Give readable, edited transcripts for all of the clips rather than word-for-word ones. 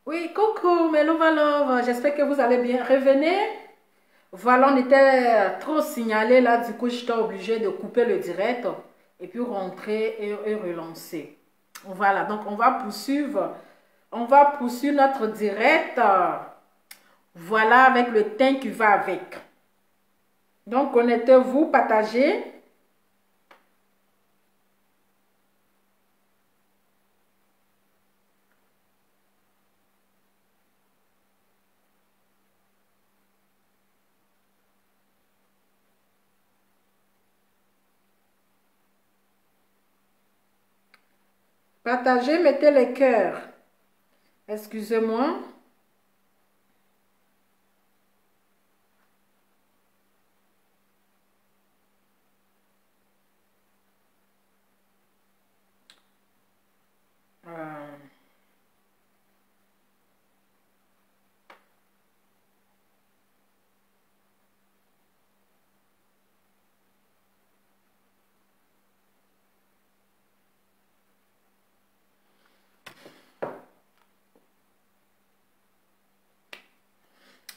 Oui, coucou, mes love love, j'espère que vous allez bien. Revenez. Voilà, on était trop signalé là, du coup, j'étais obligée de couper le direct et puis rentrer et relancer. Voilà, donc on va poursuivre notre direct. Voilà, avec le thème qui va avec. Donc, connectez-vous, partagez. Partagez, mettez les cœurs. Excusez-moi. Euh,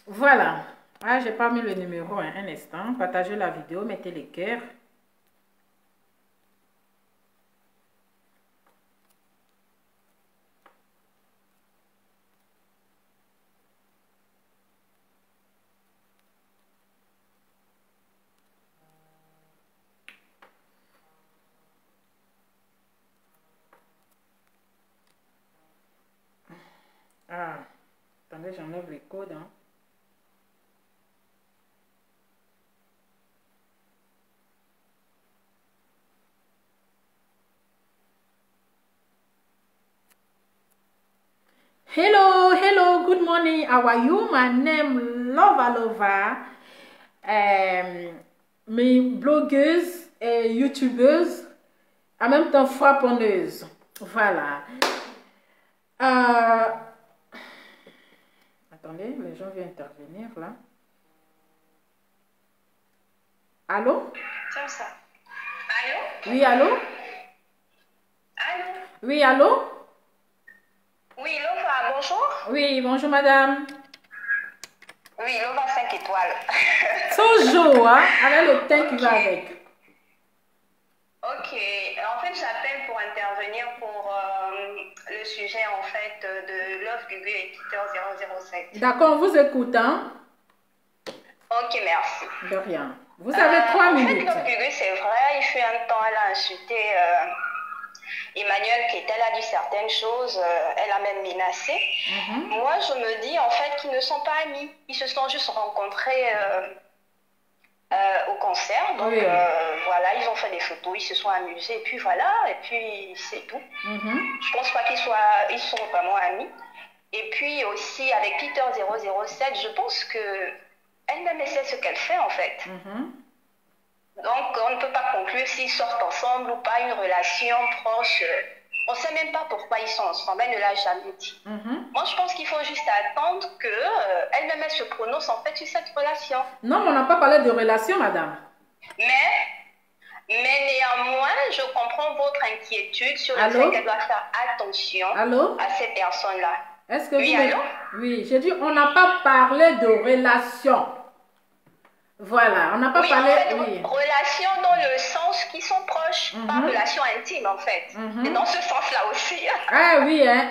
Voilà. Ah, j'ai pas mis le numéro, hein, un instant. Partagez la vidéo, mettez les cœurs. Ah, attendez, j'enlève les codes, hein. Hello, hello, good morning. How are you? My name Lova Lova. Mes blogueuse et youtubeuse, en même temps frapponneuse. Voilà. Euh, Attendez, les gens viennent intervenir là. Allô? Comme ça. Allô? Oui, allô? Allô? Oui, allô? Oui, Lova, bonjour. Oui, bonjour madame. Oui, Lova 5 étoiles. Toujours, hein, avec le thème qui va Ok. avec. Ok, en fait, j'appelle pour intervenir pour le sujet en fait de Love Gugu et Peter 007. D'accord, on vous écoute, hein? Ok, merci. De rien. Vous avez 3 En fait, minutes. Love Gugu, c'est vrai, il fut un temps, elle a insulté Emmanuel qui était là, dit certaines choses, elle a même menacé. Moi, je me dis en fait qu'ils ne sont pas amis. Ils se sont juste rencontrés au concert. Donc Oui. voilà, ils ont fait des photos, ils se sont amusés, et puis voilà, et puis c'est tout. Je pense pas ils sont vraiment amis. Et puis aussi avec Peter 007, je pense que elle-même sait ce qu'elle fait en fait. Donc on ne peut pas conclure s'ils sortent ensemble ou pas, une relation proche. On ne sait même pas pourquoi ils sont ensemble, elle ne l'a jamais dit. Moi, je pense qu'il faut juste attendre qu'elle-même elle se prononce en fait sur cette relation. Non, mais on n'a pas parlé de relation, madame. Mais néanmoins, je comprends votre inquiétude sur le Allô? fait qu'elle doit faire attention Allô? à ces personnes-là. Est-ce que Oui, vous... allô? Oui, j'ai dit, on n'a pas parlé de relation. Voilà, on n'a pas Oui, parlé... en fait, Oui. relation dans le sens qu'ils sont proches, pas relation intime en fait. Et dans ce sens-là aussi. Ah oui, hein.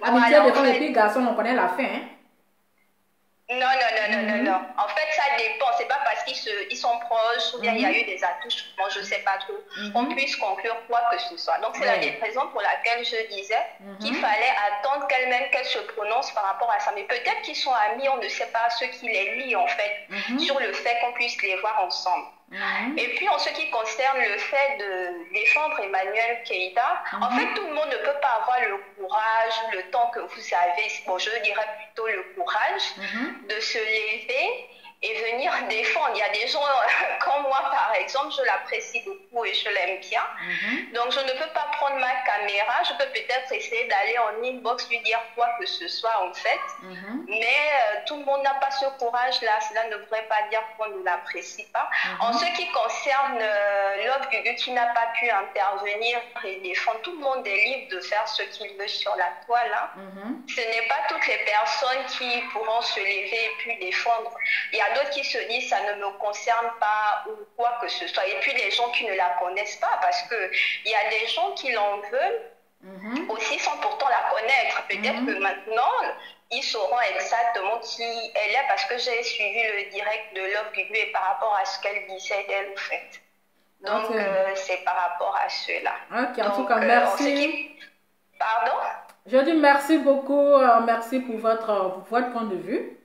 Amitié Voilà, de en femme et fait. puis garçon, on connaît la fin, hein. Non. En fait, ça dépend. C'est pas parce ils sont proches ou bien il y a eu des attouchements, je sais pas trop, qu'on puisse conclure quoi que ce soit. Donc, c'est la raison pour laquelle je disais qu'il fallait attendre qu'elle se prononce par rapport à ça. Mais peut-être qu'ils sont amis, on ne sait pas ce qui les lie en fait, sur le fait qu'on puisse les voir ensemble. Et puis, en ce qui concerne le fait de défendre Emmanuel Keïta, en fait, tout le monde ne peut pas avoir le courage, le temps que vous avez, bon, je dirais plutôt le courage de se lever et venir défendre. Il y a des gens comme moi, par exemple, je l'apprécie beaucoup et je l'aime bien. Donc, je ne peux pas prendre ma caméra. Je peux peut-être essayer d'aller en inbox, lui dire quoi que ce soit, en fait. Mais tout le monde n'a pas ce courage-là. Cela ne devrait pas dire qu'on ne l'apprécie pas. En ce qui concerne Love Gugu qui n'a pas pu intervenir et défendre, tout le monde est libre de faire ce qu'il veut sur la toile. Ce n'est pas toutes les personnes qui pourront se lever et puis défendre. Il y a d'autres qui se disent ça ne me concerne pas ou quoi que ce soit. Et puis les gens qui ne la connaissent pas, parce qu'il y a des gens qui l'en veulent aussi sans pourtant la connaître. Peut-être que maintenant, ils sauront exactement qui elle est parce que j'ai suivi le direct de Love Gugu et par rapport à ce qu'elle disait d'elle, en fait. Donc, c'est par rapport à cela. Ok, en donc, tout cas, merci. Pardon? Je dis merci beaucoup, merci pour votre point de vue.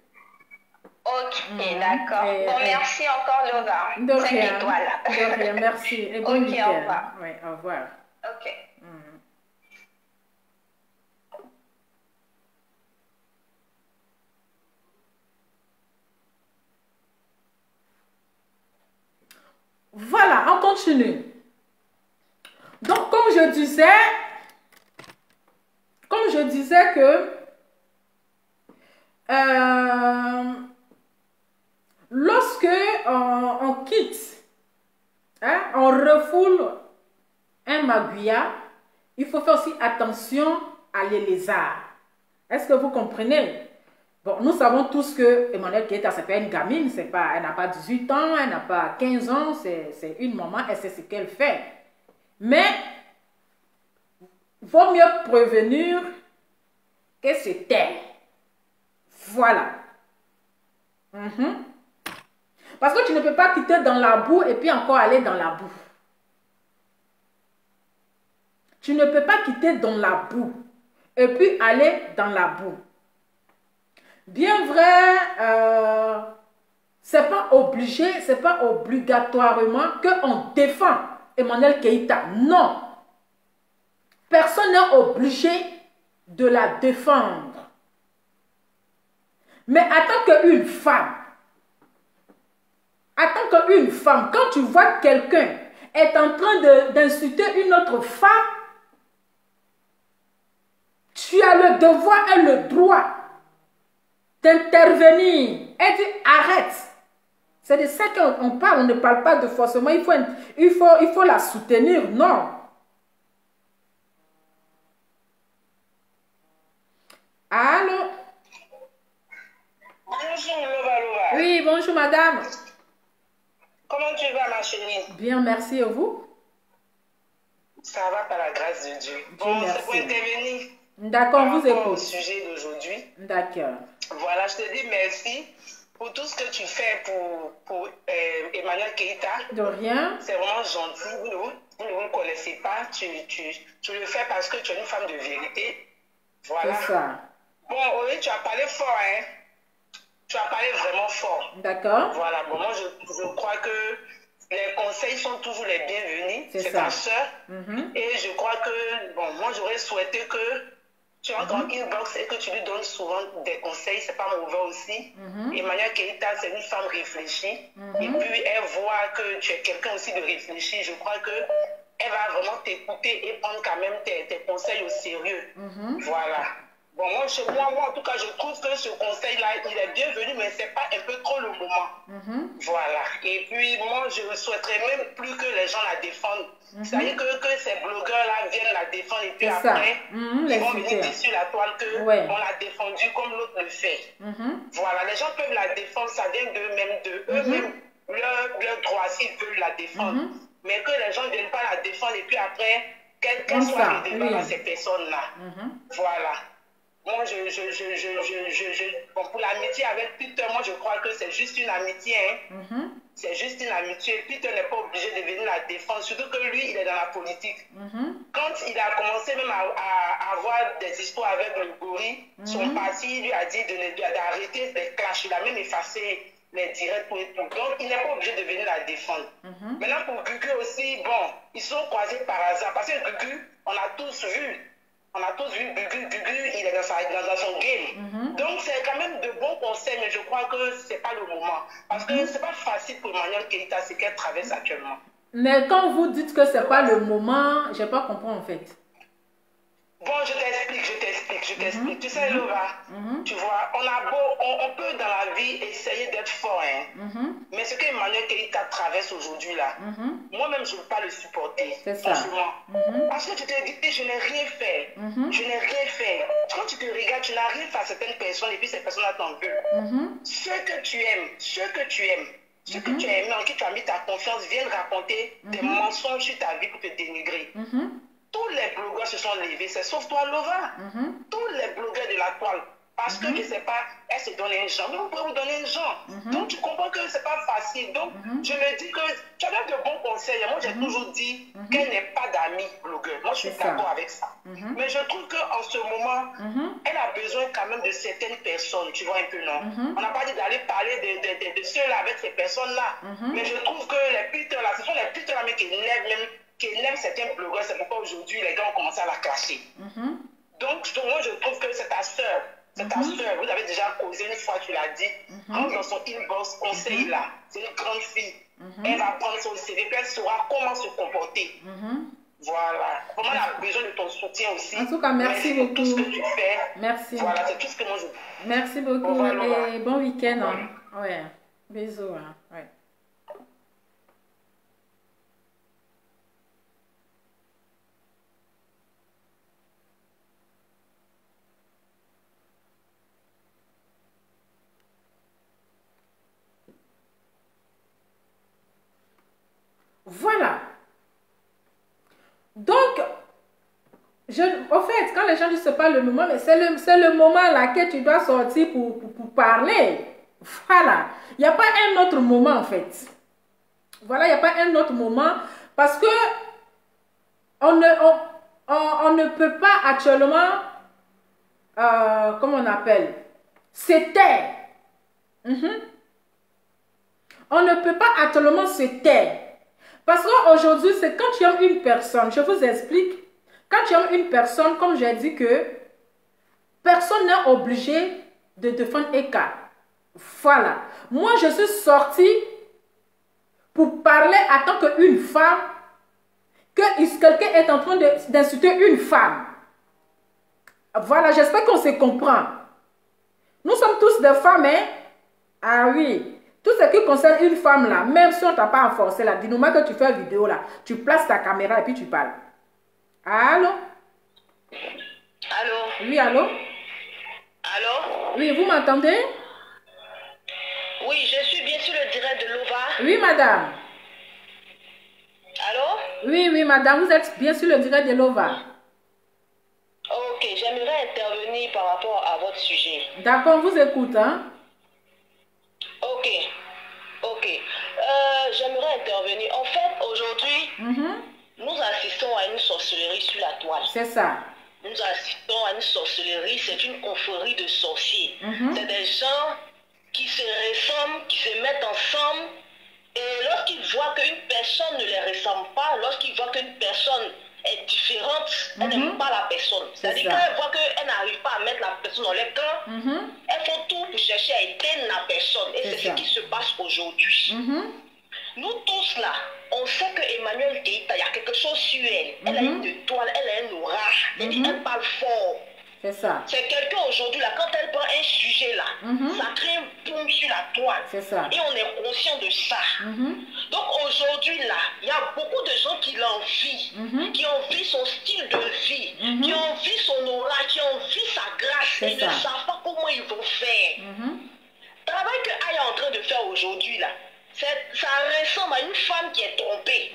Ok, d'accord. Bon, merci encore, Lova. De rien. De rien, merci. Et bon week-end. Au revoir. Oui, au revoir. Ok. Voilà, on continue. Donc, comme je disais que lorsque on quitte, on refoule un maguia, il faut faire aussi attention à les lézards. Est-ce que vous comprenez? Bon, nous savons tous que Emmanuelle Keita, c'est pas une gamine, elle n'a pas 18 ans, elle n'a pas 15 ans, c'est une maman, elle sait ce qu'elle fait. Mais, vaut mieux prévenir que se taire. Voilà. Parce que tu ne peux pas quitter dans la boue et puis encore aller dans la boue. Tu ne peux pas quitter dans la boue et puis aller dans la boue. Bien vrai, c'est pas obligé, c'est pas obligatoirement qu'on défend Emmanuelle Keita. Non. Personne n'est obligé de la défendre. Mais en tant qu'une femme, quand tu vois que quelqu'un est en train d'insulter une autre femme, tu as le devoir et le droit d'intervenir et dire arrête. C'est de ça qu'on parle, on ne parle pas de forcément, il faut la soutenir, non. Allô? Bonjour, Lova. Oui, bonjour madame. Comment tu vas, ma chérie? Bien, merci, et vous? Ça va par la grâce de Dieu. Bon, c'est pour intervenir. D'accord, vous écoute. Au sujet d'aujourd'hui. D'accord. Voilà, je te dis merci pour tout ce que tu fais pour Emmanuelle Keita. De rien. C'est vraiment gentil. Vous ne vous connaissez pas. Tu le fais parce que tu es une femme de vérité. Voilà. C'est ça. Bon, oui, tu as parlé fort, hein. Tu as parlé vraiment fort. D'accord. Voilà, bon, moi je crois que les conseils sont toujours les bienvenus. C'est ta soeur. Et je crois que, bon, moi j'aurais souhaité que tu entres en inbox et que tu lui donnes souvent des conseils. C'est pas mauvais aussi. Emmanuelle Keita, c'est une femme réfléchie. Et puis elle voit que tu es quelqu'un aussi de réfléchi. Je crois que elle va vraiment t'écouter et prendre quand même tes conseils au sérieux. Voilà. Bon, moi, en tout cas, je trouve que ce conseil-là, il est bienvenu, mais ce n'est pas un peu trop le moment. Voilà. Et puis, moi, je ne souhaiterais même plus que les gens la défendent. C'est-à-dire que ces blogueurs-là viennent la défendre et puis après, ils vont venir dire sur la toile qu'on l'a défendue comme l'autre le fait. Voilà. Les gens peuvent la défendre, ça vient d'eux-mêmes, eux-mêmes, leur droit s'ils veulent la défendre. Mais que les gens ne viennent pas la défendre et puis après, qu'elle soit redevable à ces personnes-là. Voilà. Moi, bon, pour l'amitié avec Peter, moi, je crois que c'est juste une amitié. Hein. C'est juste une amitié. Peter n'est pas obligé de venir la défendre, surtout que lui, il est dans la politique. Quand il a commencé même à avoir des histoires avec le gorille, son parti lui a dit d'arrêter les clashs. Il a même effacé les directs et tout. Donc, il n'est pas obligé de venir la défendre. Maintenant, pour Gugu aussi, bon, ils sont croisés par hasard. Parce que Gugu, on a tous vu Gugu, il est dans son game. Donc Donc, c'est quand même de bons conseils, mais je crois que ce n'est pas le moment. Parce que ce n'est pas facile pour Emmanuel Keïta ce qu'elle traverse actuellement. Mais quand vous dites que ce n'est pas le moment, je n'ai pas compris en fait. Bon, je t'explique. Tu sais, Lova, tu vois, on peut dans la vie essayer d'être fort, hein. Mais ce que Emmanuel Keïta traverse aujourd'hui là, moi-même, je ne veux pas le supporter. C'est ça. Parce que tu te dis, je n'ai rien fait. Je n'ai rien fait. Quand tu te regardes, tu n'as rien fait à certaines personnes et puis ces personnes-là t'en veulent. Ceux que tu aimes, ceux que tu as aimé, en qui tu as mis ta confiance, viennent raconter des mensonges sur ta vie pour te dénigrer. Tous les blogueurs se sont levés, c'est sauf toi, Lova. Tous les blogueurs de la toile. Parce que je ne sais pas, elle se donne un genre. Mais vous pouvez vous donner un genre. Donc tu comprends que ce n'est pas facile. Donc je me dis que tu as de bons conseils. Moi j'ai toujours dit qu'elle n'est pas d'amis blogueurs. Moi je suis d'accord avec ça. Mais je trouve qu'en ce moment, elle a besoin quand même de certaines personnes. Tu vois un peu, non? On n'a pas dit d'aller parler de ceux-là avec ces personnes-là. Mais je trouve que les puteurs là, ce sont les puteurs là qui élèvent certains blogueurs. C'est pourquoi aujourd'hui les gars ont commencé à la clasher. Donc moi je trouve que c'est ta soeur. C'est ta soeur, vous avez déjà causé une fois, tu l'as dit. Dans son inbox, conseil là, c'est une grande fille. Elle va prendre son CV, puis elle saura comment se comporter. Voilà. Vraiment, elle a besoin de ton soutien aussi. En tout cas, merci beaucoup. Pour tout ce que tu fais. Merci. Voilà, c'est tout ce que moi je veux. Merci beaucoup et bon week-end. Hein. Ouais. Bisous. Hein. Ouais. Voilà. Donc, au fait, quand les gens disent que ce n'est pas le moment, mais c'est le moment là que tu dois sortir pour parler. Voilà. Il n'y a pas un autre moment en fait. Voilà, il n'y a pas un autre moment parce que on ne peut pas actuellement, comment on appelle, se taire. On ne peut pas actuellement se taire. Parce qu'aujourd'hui, c'est quand tu aimes une personne, je vous explique, quand tu aimes une personne, comme j'ai dit que personne n'est obligé de défendre Eka. Voilà. Moi, je suis sortie pour parler en tant qu'une femme, que quelqu'un est en train d'insulter une femme. Voilà, j'espère qu'on se comprend. Nous sommes tous des femmes, hein? Ah oui. Tout ce qui concerne une femme là, même si on ne t'a pas forcé là, dis-nous que tu fais une vidéo là, tu places ta caméra et puis tu parles. Allô? Allô? Oui, allô? Allô? Oui, vous m'entendez? Oui, je suis bien sur le direct de Lova. Oui, madame. Allô? Oui, madame, vous êtes bien sur le direct de Lova. Ok, j'aimerais intervenir par rapport à votre sujet. D'accord, on vous écoute, hein? Ok. J'aimerais intervenir. En fait, aujourd'hui, nous assistons à une sorcellerie sur la toile. C'est ça. Nous assistons à une sorcellerie, c'est une confrérie de sorciers. C'est des gens qui se ressemblent, qui se mettent ensemble. Et lorsqu'ils voient qu'une personne ne les ressemble pas, lorsqu'ils voient qu'une personne est différente, elle n'aime pas la personne. C'est-à-dire qu'elle voit qu'elle n'arrive pas à mettre la personne dans les camps, elles font tout pour chercher à éteindre la personne. Et c'est ce qui se passe aujourd'hui. Nous tous là, on sait que Emmanuel Keïta, il y a quelque chose sur elle. Elle a une étoile, elle a un aura. Elle parle fort. C'est ça. C'est quelqu'un aujourd'hui là, quand elle prend un sujet là, ça crée un boom sur la toile. C'est ça. Et on est conscient de ça. Donc aujourd'hui là, il y a beaucoup de gens qui l'envient, qui envient son style de vie, qui envient son aura, qui envient sa grâce. Et ne savent pas comment ils vont faire. Le travail que Aya est en train de faire aujourd'hui là, ça ressemble à une femme qui est trompée.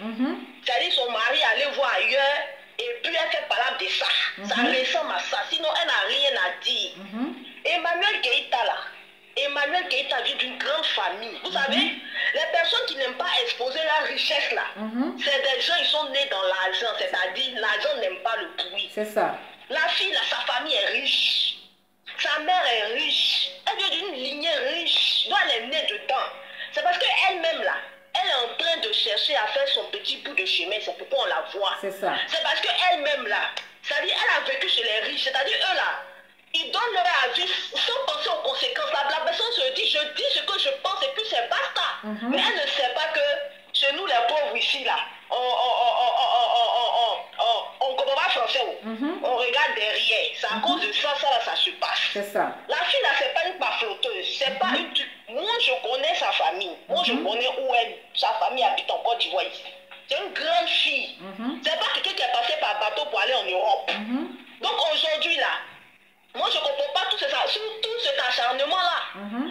C'est-à-dire son mari allait voir ailleurs. Et puis elle fait parler de ça. Ça ressemble à ça. Sinon, elle n'a rien à dire. Emmanuel Keïta là. Emmanuel Keïta vient d'une grande famille. Vous savez, les personnes qui n'aiment pas exposer leur richesse là, c'est des gens, ils sont nés dans l'argent. C'est-à-dire, l'argent n'aime pas le bruit. C'est ça. La fille là, sa famille est riche. Sa mère est riche. Elle vient d'une lignée riche. Donc elle est née dedans. C'est parce qu'elle-même là, elle est en train de chercher à faire son petit bout de chemin, c'est pourquoi on la voit. C'est ça. C'est parce qu'elle-même là, c'est-à-dire elle a vécu chez les riches, c'est-à-dire eux là, ils donnent leur avis sans penser aux Mais elle ne sait pas que chez nous, les pauvres ici, là, on ne comprend pas français. On regarde derrière. C'est à cause de ça, ça se passe. C'est ça. La fille, là, c'est pas une flotteuse. C'est pas une... Moi, je connais sa famille. Moi, je connais où sa famille habite en Côte d'Ivoire ici. C'est une grande fille. C'est pas quelqu'un qui est passé par bateau pour aller en Europe. Donc aujourd'hui, là, moi, je ne comprends pas tout cet acharnement-là.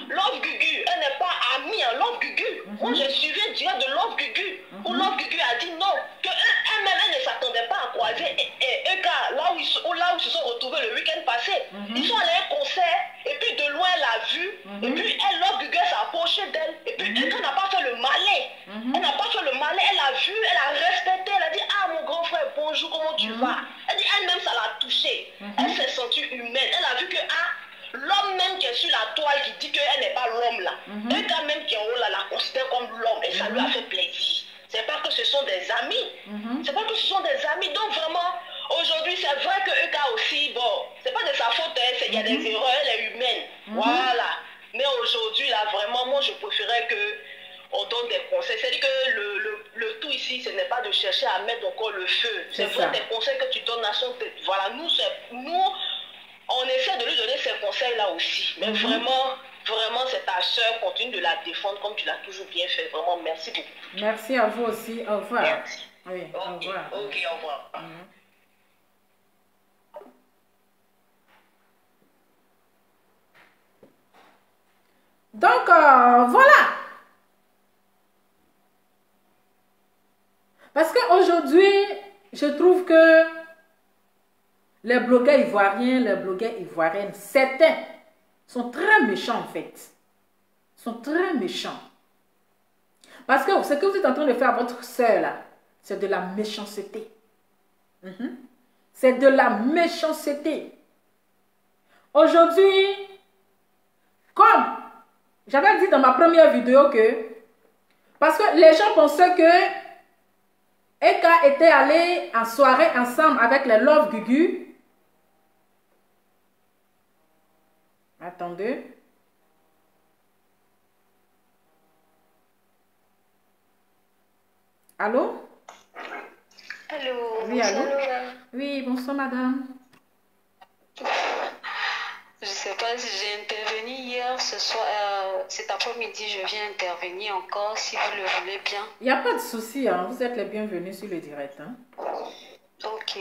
Love Gugu, elle n'est pas amie à Love Gugu. Moi, je suivais direct de Love Gugu. Où Love Gugu a dit non, qu'elle-même, elle ne s'attendait pas à croiser Eka, là où ils se sont retrouvés le week-end passé. Ils sont allés à un concert, et puis de loin, elle a vu, et puis elle, Love Gugu, s'est approchée d'elle, et puis Eka n'a pas fait le malin. Elle n'a pas fait le malin, elle a vu, elle a respecté, elle a dit, ah, mon grand frère, bonjour, comment tu vas? Elle dit, elle-même, ça l'a touchée. Elle s'est sentie humaine. Elle a vu que, l'homme même qui est sur la toile qui dit qu'elle n'est pas l'homme là, un gars même qui est en haut là la considère comme l'homme et ça lui a fait plaisir. C'est pas que ce sont des amis. C'est pas que ce sont des amis. Donc vraiment, aujourd'hui, c'est vrai que Eka aussi, bon, c'est pas de sa faute, il y a des erreurs, elle est humaine. Voilà. Mais aujourd'hui, là, vraiment, moi, je préférais que on donne des conseils. C'est-à-dire que le tout ici, ce n'est pas de chercher à mettre encore le feu. C'est vraiment des conseils que tu donnes à son tête. Voilà, nous, on essaie de lui donner ces conseils-là aussi. Mais vraiment, c'est ta soeur, continue de la défendre comme tu l'as toujours bien fait. Vraiment, merci beaucoup. Merci à vous aussi. Au revoir. Merci. Oui, au revoir. Ok, au revoir. Donc, voilà. Parce qu'aujourd'hui, je trouve que les blogueurs ivoiriens, les blogueurs ivoiriennes, certains sont très méchants en fait. Sont très méchants. Parce que ce que vous êtes en train de faire à votre soeur là, c'est de la méchanceté. C'est de la méchanceté. Aujourd'hui, comme j'avais dit dans ma première vidéo que, parce que les gens pensaient que Eka était allé en soirée ensemble avec les Love Gugu. Attendez. Allô? Allô? Oui, allô? Oui, bonsoir madame. Je ne sais pas si j'ai intervenu hier, ce soir, cet après-midi, je viens intervenir encore, si vous le voulez bien. Il n'y a pas de souci, hein. Vous êtes les bienvenus sur le direct. Hein. Ok.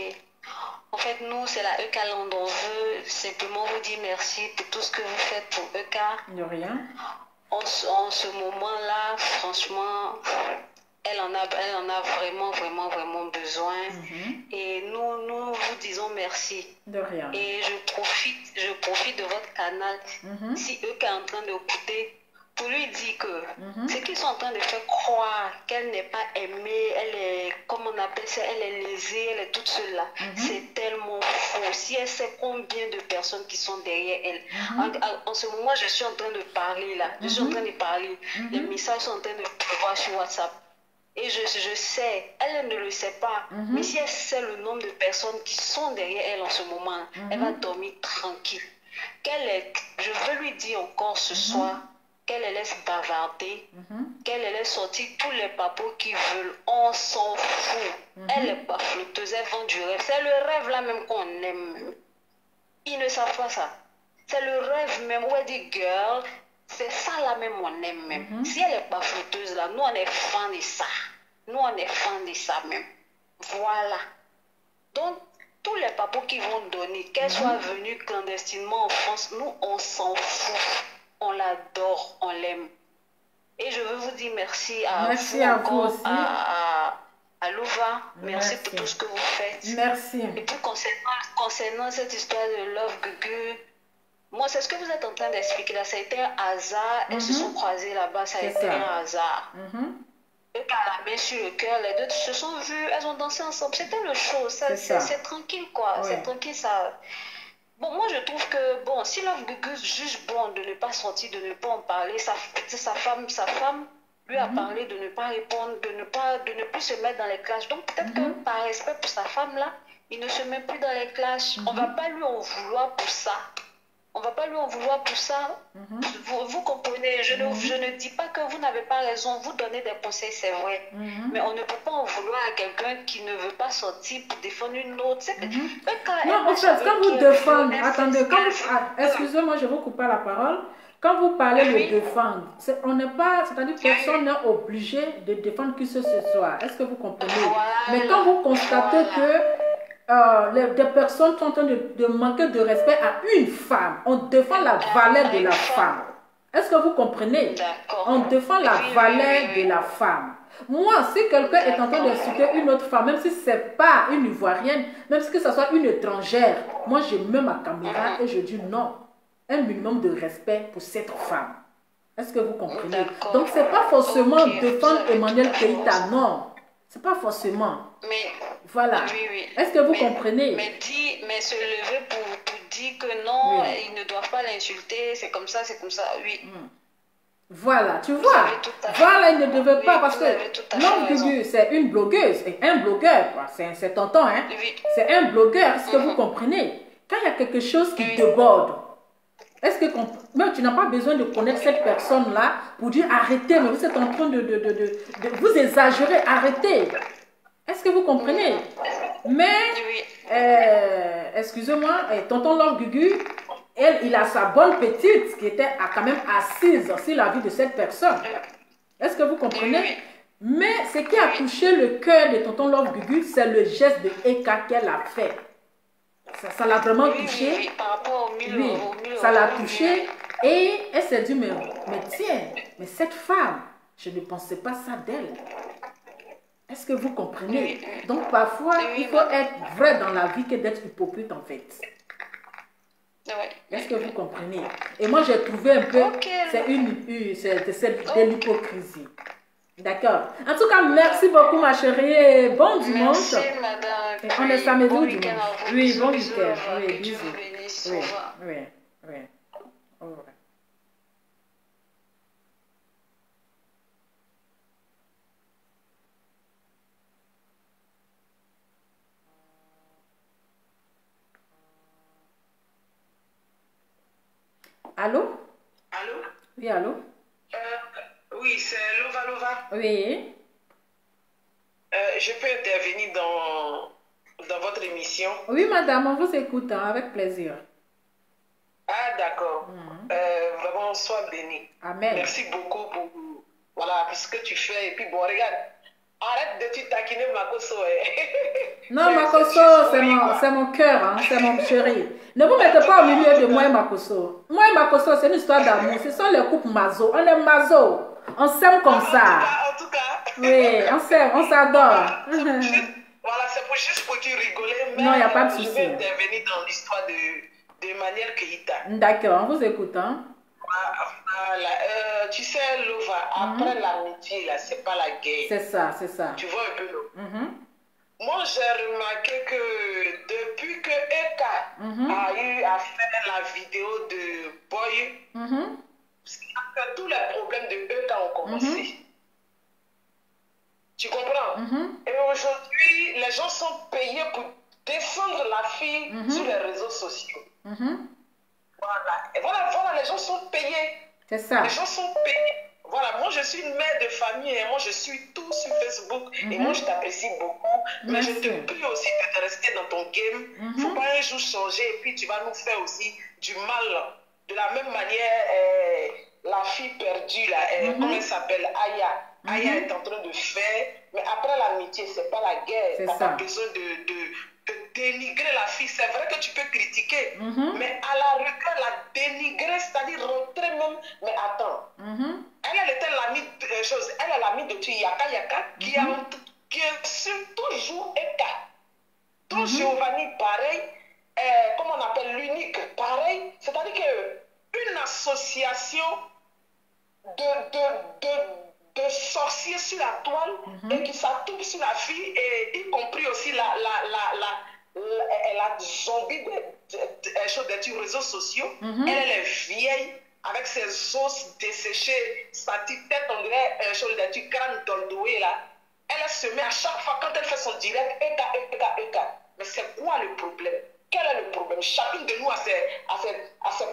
En fait, nous, c'est la EK Land. On veut simplement vous dire merci pour tout ce que vous faites pour EK. De rien. En ce moment-là, franchement, elle en a vraiment besoin. Et nous vous disons merci. De rien. Et je profite de votre canal. Si eux qui sont en train d'écouter, pour lui dire que ce qu'ils sont en train de faire croire qu'elle n'est pas aimée, elle est, comme on appelle ça, elle est lésée, elle est toute seule là. C'est tellement faux. Si elle sait combien de personnes qui sont derrière elle. En ce moment, je suis en train de parler là. Je suis en train de parler. Les messages sont en train de pleuvoir sur WhatsApp. Et je sais, elle ne le sait pas, mais si elle sait le nombre de personnes qui sont derrière elle en ce moment, elle va dormir tranquille. Je veux lui dire encore ce soir, qu'elle laisse bavarder, qu'elle laisse sortir tous les papos qui veulent, on s'en fout. Elle n'est pas flotteuse, elle vend du rêve. C'est le rêve là même qu'on aime. Ils ne savent pas ça. C'est le rêve même où elle dit girl. C'est ça là même on aime même. Si elle n'est pas flotteuse là, nous on est fans de ça. Nous on est fans de ça même. Voilà. Donc, tous les papos qui vont donner, qu'elle soit venue clandestinement en France, nous on s'en fout. On l'adore, on l'aime. Et je veux vous dire merci à vous aussi. À Louva. Merci pour tout ce que vous faites. Merci. Et puis concernant cette histoire de Love Gugu, moi, c'est ce que vous êtes en train d'expliquer là. Ça a été un hasard. Elles se sont croisées là-bas. Ça a été un hasard. Et par la main sur le cœur, les deux se sont vues. Elles ont dansé ensemble. C'était le show. C'est tranquille, quoi. C'est tranquille, ça. Bon, moi, je trouve que, bon, si Love Gugu juge bon de ne pas sortir, de ne pas en parler, sa femme lui a parlé de ne pas répondre, de ne plus se mettre dans les clashs. Donc, peut-être que par respect pour sa femme, là, il ne se met plus dans les clashs. On ne va pas lui en vouloir pour ça. On ne va pas lui en vouloir pour ça. Vous comprenez, je ne dis pas que vous n'avez pas raison. Vous donnez des conseils, c'est vrai. Mais on ne peut pas en vouloir à quelqu'un qui ne veut pas sortir pour défendre une autre. Non, en fait, quand vous défendez, attendez, excusez-moi, je vous coupe pas la parole. Quand vous parlez de défendre, on n'est pas, c'est-à-dire que personne n'est obligé de défendre qui ce soit. Est-ce que vous comprenez? Mais quand vous constatez que des personnes sont en train de manquer de respect à une femme, on défend la valeur de la femme. Est-ce que vous comprenez? On défend la valeur de la femme. Moi, si quelqu'un est en train d'insulter une autre femme, même si ce n'est pas une Ivoirienne, même si que ce soit une étrangère, moi je mets ma caméra et je dis non. Un minimum de respect pour cette femme. Est-ce que vous comprenez? Donc, ce n'est pas forcément défendre Emmanuel Keïta, non. Ce n'est pas forcément. Mais, voilà. Est-ce que vous comprenez? Mais se lever pour dire que non, ils ne doivent pas l'insulter, c'est comme ça, oui. Voilà, tu vois. Voilà, ils ne devaient pas, parce que l'homme Gugu, c'est une blogueuse, et un blogueur, c'est tonton, hein. C'est un blogueur, est-ce que vous comprenez? Quand il y a quelque chose qui déborde, est-ce que même tu n'as pas besoin de connaître cette personne-là pour dire arrêtez, mais vous êtes en train de vous exagérer, arrêtez. Est-ce que vous comprenez? Mais, excusez-moi, tonton Love Gugu, il a sa bonne petite qui était quand même assise sur la vie de cette personne. Est-ce que vous comprenez? Mais ce qui a touché le cœur de tonton Love Gugu, c'est le geste de Eka qu'elle a fait. Ça l'a vraiment touché. Par rapport au mille euros, ça l'a touché. Et elle s'est dit, mais tiens, mais cette femme, je ne pensais pas ça d'elle. Est-ce que vous comprenez? Donc parfois, il faut être vrai dans la vie que d'être hypocrite en fait. Est-ce que vous comprenez? Et moi, j'ai trouvé un peu, c'est de l'hypocrisie. D'accord. En tout cas, merci beaucoup ma chérie et bon dimanche. Merci madame. Et on est samedi ou dimanche? Oui, bon week-end. Oui, Dieu vous bénisse. Oui. Au revoir. Allô? Allô? Oui, allô? Oui, c'est Lova. Oui. Je peux intervenir dans votre émission? Oui, madame, on vous écoute hein, avec plaisir. Ah, d'accord. Vraiment, sois béni. Amen. Merci beaucoup pour ce que tu fais. Et puis, bon, regarde, arrête de te taquiner Makoso. Non, Makoso, c'est mon cœur, hein, c'est mon chéri. Ne vous mettez pas au milieu de moi et Makoso. Moi et Makoso, c'est une histoire d'amour. Ce sont les couples mazo. On est mazo. On s'aime comme ça. En tout cas. Oui, on s'aime, on s'adore. Voilà, c'est juste pour te rigoler. Mais non, il n'y a pas de souci. Je vais intervenir dans l'histoire de Emmanuel Keïta. D'accord, on vous écoute. Hein? Voilà. Tu sais, Lova, après l'amitié, là, c'est pas la guerre. C'est ça, c'est ça. Tu vois un peu, non? Moi, j'ai remarqué que depuis que Eka a eu à faire la vidéo de Boy, tous les problèmes de Eka ont commencé. Tu comprends? Et aujourd'hui, les gens sont payés pour défendre la fille sur les réseaux sociaux. Voilà. Et voilà, les gens sont payés. C'est ça. Les gens sont payés. Voilà, moi je suis une mère de famille et moi je suis tout sur Facebook et moi je t'apprécie beaucoup. Mais je te prie aussi de rester dans ton game. Il ne faut pas un jour changer et puis tu vas nous faire aussi du mal. De la même manière, la fille perdue, là, comment elle s'appelle? Aya. Aya est en train de faire. Mais après l'amitié, ce n'est pas la guerre. Tu n'as pas besoin de dénigrer la fille. C'est vrai que tu peux critiquer. Mais à la rigueur, la dénigrer, c'est-à-dire rentrer même. Mais attends. Elle était l'amie de chose. Elle est l'amie de Yaka Yaka qui est sur toujours Eka. Ton Giovanni, pareil. Comment on appelle l'unique, pareil. C'est-à-dire qu'une association de sorciers sur la toile et qui s'attoupent sur la fille, et y compris aussi la zombie des réseaux sociaux. Elle est vieille avec ses os desséchés, sa petite tête, on dirait des crânes doldoués là. Elle se met à chaque fois quand elle fait son direct, Eka. Mais c'est quoi le problème? Quel est le problème? Chacune de nous a ses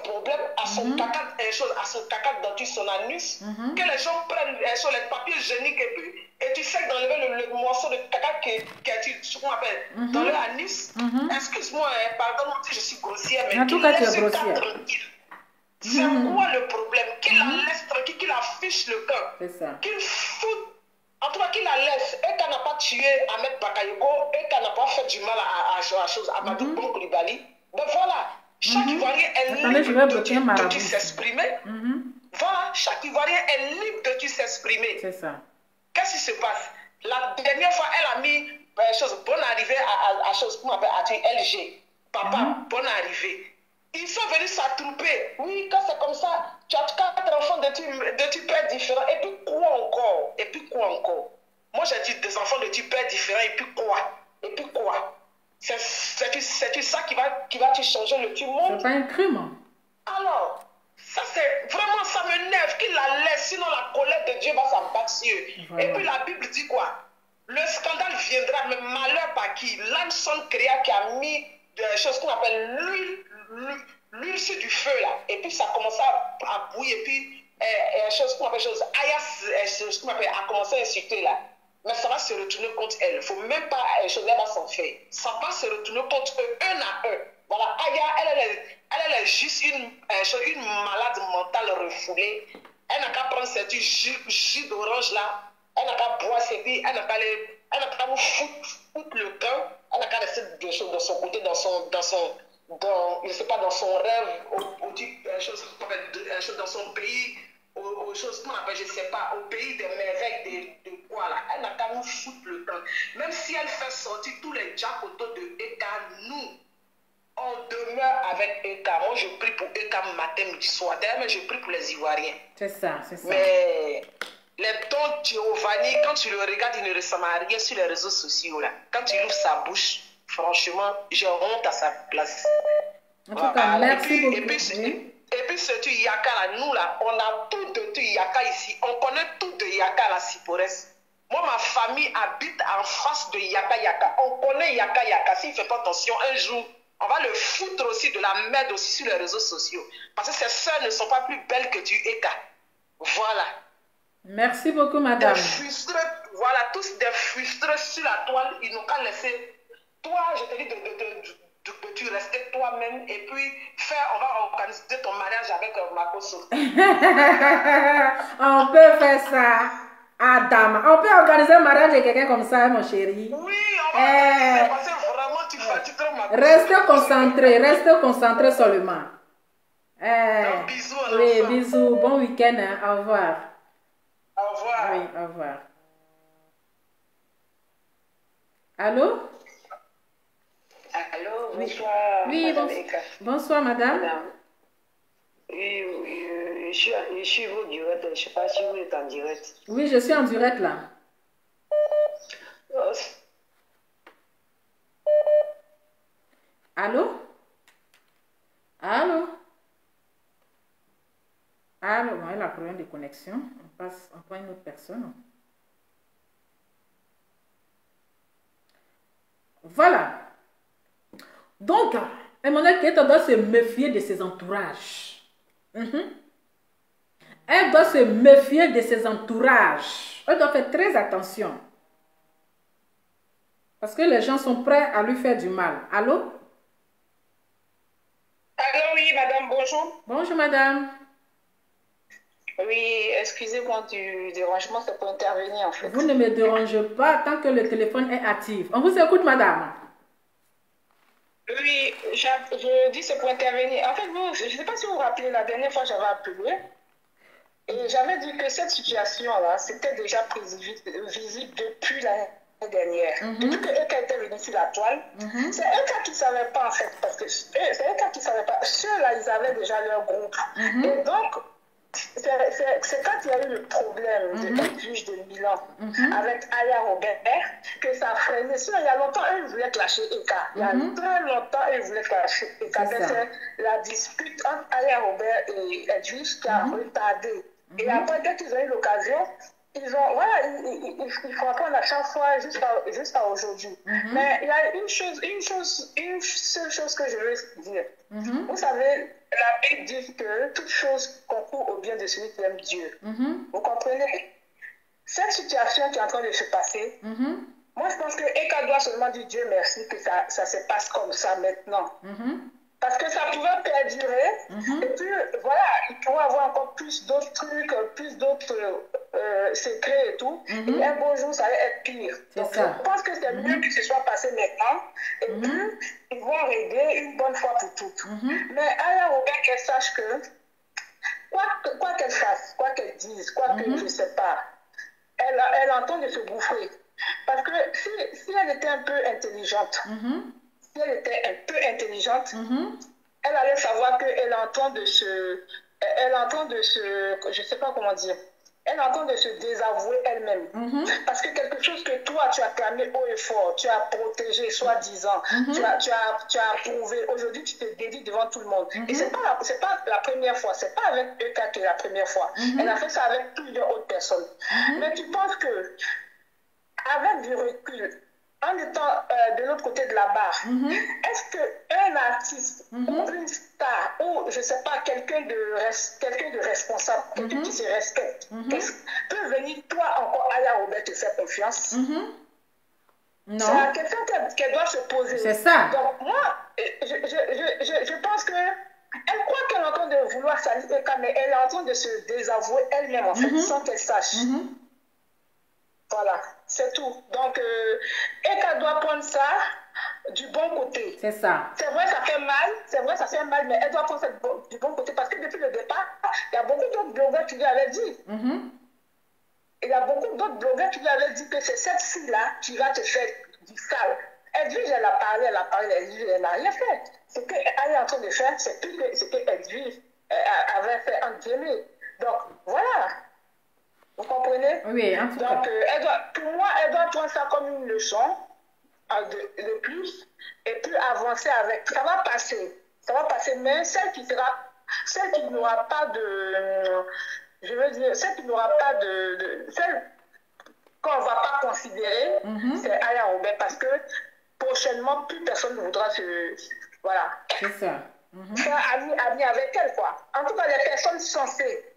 problèmes, a son caca dans son anus, que les gens prennent sur les papiers hygiéniques et tu sais d'enlever le morceau de caca qu'on appelle dans leur anus. Excuse-moi, pardon si je suis grossière, mais en tout cas, tu es grossière. C'est quoi le problème? Qu'il la laisse tranquille, qu'il affiche le camp. C'est ça. Qu'il fout. En tout cas, qu'il la laisse. Et qu'elle n'a pas tué Ahmed Bakayoko, et qu'elle n'a pas fait du mal à Badou Bon Koulibaly. Ben voilà. Chaque Ivoirien est libre de s'exprimer. Voilà. Chaque Ivoirien est libre de s'exprimer. C'est ça. Qu'est-ce qui se passe? La dernière fois, elle a mis bonne arrivée à chose qu'on appelle LG. Papa, bonne arrivée. Ils sont venus s'attrouper. Oui, quand c'est comme ça, tu as 4 enfants de type père différents. Et puis quoi encore? Et puis quoi encore? Moi, j'ai dit des enfants de type père différents. Et puis quoi? Et puis quoi? C'est ça qui va te changer le monde? C'est pas un crime. Alors, ça c'est vraiment, ça m'énerve qu'il la laisse. Sinon, la colère de Dieu va s'abattre sur eux. Voilà. Et puis la Bible dit quoi? Le scandale viendra, mais malheur par qui? L'âme créa qui a mis des choses qu'on appelle l'huile sur du feu là, et puis ça a commencé à bouillir, et puis chose qu'on appelle a commencé à insulter là, mais ça va se retourner contre elle. Il ne faut même pas elle va s'en faire, ça va se retourner contre eux, un à un. Voilà, Aya, elle est juste une malade mentale refoulée. Elle n'a qu'à prendre cette jus d'orange là, elle n'a qu'à boire ses billes, elle n'a qu'à vous foutre le camp, elle n'a qu'à laisser des choses de son côté, dans je sais pas, dans son rêve, dans son pays, aux choses qu'on appelle, je sais pas, au pays des merveilles, de quoi là. Elle n'a qu'à nous foutre le temps. Même si elle fait sortir tous les jacks autour de Eka, nous, on demeure avec Eka. Moi, je prie pour Eka matin, midi, soir. D'ailleurs, mais je prie pour les Ivoiriens. C'est ça, c'est ça. Mais les dons Giovanni, quand tu le regardes, il ne ressemble à rien sur les réseaux sociaux là. Quand il ouvre sa bouche, franchement, j'ai honte à sa place. En tout cas, merci beaucoup. Et puis, ce Yaka là, nous là, on a tout de Yaka ici. On connaît tout de Yaka là, Sipores. Moi, ma famille habite en face de Yaka. On connaît Yaka. S'il ne fait pas attention, un jour, on va le foutre aussi de la merde aussi sur les réseaux sociaux. Parce que ses sœurs ne sont pas plus belles que du Eka. Voilà. Merci beaucoup, madame. Des frustrés, voilà, tous des frustrés sur la toile, ils n'ont qu'à laisser. Toi, je te dis de tu rester toi-même et puis on va organiser ton mariage avec Makoso. On peut faire ça. Adam, on peut organiser un mariage avec quelqu'un comme ça, mon chéri. Oui, on va organiser, parce que vraiment, tu fatigues trop Makoso. Reste concentré seulement. Donc, bisous. Oui, bisous. Bon week-end. Hein. Au revoir. Au revoir. Oui, au revoir. Allô? Allô, bonsoir. Oui, bonsoir, madame. Oui, je suis au direct. Je ne sais pas si vous êtes en direct. Oui, je suis en direct là. Allô? Bon, elle a un problème de connexion. On prend une autre personne. Voilà. Donc, Emmanuel Keita doit se méfier de ses entourages. Elle doit se méfier de ses entourages. Elle doit faire très attention. Parce que les gens sont prêts à lui faire du mal. Allô? Allô, oui, madame, bonjour. Bonjour, madame. Oui, excusez-moi du dérangement, c'est pour intervenir en fait. Vous ne me dérangez pas tant que le téléphone est actif. On vous écoute, madame. Oui, je dis c'est pour intervenir. En fait, je ne sais pas si vous vous rappelez, la dernière fois j'avais appelé et j'avais dit que cette situation-là, c'était déjà visible depuis l'année dernière. Depuis que Eka était venu sur la toile, c'est Eka qui ne savait pas en fait, parce que c'est Eka qui ne savait pas. Ceux-là, ils avaient déjà leur groupe. Et donc, c'est quand il y a eu le problème du juge de Milan avec Aya Robert que ça a freiné. Sinon, il y a longtemps, eux voulaient clasher Eka. Il y a très longtemps, ils voulaient clasher Eka. C'est la dispute entre Aya Robert et le juge qui a retardé. Et après, dès qu'ils ont eu l'occasion, ils ont, voilà, il faut apprendre à chaque fois jusqu'à aujourd'hui. Mais il y a une seule chose que je veux dire. Vous savez, la Bible dit que toute chose concourt au bien de celui qui aime Dieu. Vous comprenez? Cette situation qui est en train de se passer, moi je pense que Eka doit seulement dire Dieu merci que ça se passe comme ça maintenant. Parce que ça pouvait perdurer, et puis voilà, il pourrait avoir encore plus d'autres trucs, plus d'autres secrets et tout, et un beau jour ça allait être pire. Donc je pense que c'est mieux que ce soit passé maintenant, et puis ils vont régler une bonne fois pour toutes. Mais Aya Robert, qu'elle sache que, quoi qu'elle fasse, quoi qu'elle dise, quoi que je ne sais pas, elle entend de se bouffer. Parce que si elle était un peu intelligente, si elle était un peu intelligente, elle allait savoir qu'elle est en train de se, je sais pas comment dire, elle est en train de se désavouer elle-même. Parce que quelque chose que toi, tu as clamé haut et fort, tu as protégé, soi-disant, tu as approuvé, aujourd'hui, tu te dédies devant tout le monde. Et c'est pas la première fois, c'est pas avec Eka que la première fois. Elle a fait ça avec plusieurs autres personnes. Mais tu penses que, avec du recul, en étant de l'autre côté de la barre, est-ce qu'un artiste ou une star ou, je ne sais pas, quelqu'un de responsable, quelqu'un qui se respecte, peut venir, toi encore, Aya Robert, te faire confiance? Non. C'est à quelqu'un qu'elle doit se poser. C'est ça. Donc moi, je pense que elle croit qu'elle est en train de vouloir salir Eka, mais elle est en train de se désavouer elle-même, en fait, sans qu'elle sache. Voilà, c'est tout. Donc, Eka doit prendre ça du bon côté. C'est ça. C'est vrai, ça fait mal, mais elle doit prendre ça du bon côté parce que depuis le départ, il y a beaucoup d'autres blogueurs qui lui avaient dit. Il y a beaucoup d'autres blogueurs qui lui avaient dit que c'est cette fille-là qui va te faire du sale. Edwige, elle a parlé, elle n'a rien fait. Ce qu'elle est en train de faire, c'est plus que ce que Edwige avait fait en guillemets. Donc, voilà. Vous comprenez? Oui, en tout cas. Donc, pour moi, elle doit prendre ça comme une leçon de plus et puis avancer avec. Ça va passer, mais celle qui n'aura pas de. Je veux dire, celle qui n'aura pas de. Celle qu'on ne va pas considérer, c'est Aya Robert parce que prochainement, plus personne ne voudra se. Voilà. C'est ça. Faire ami avec elle, quoi. En tout cas, les personnes censées.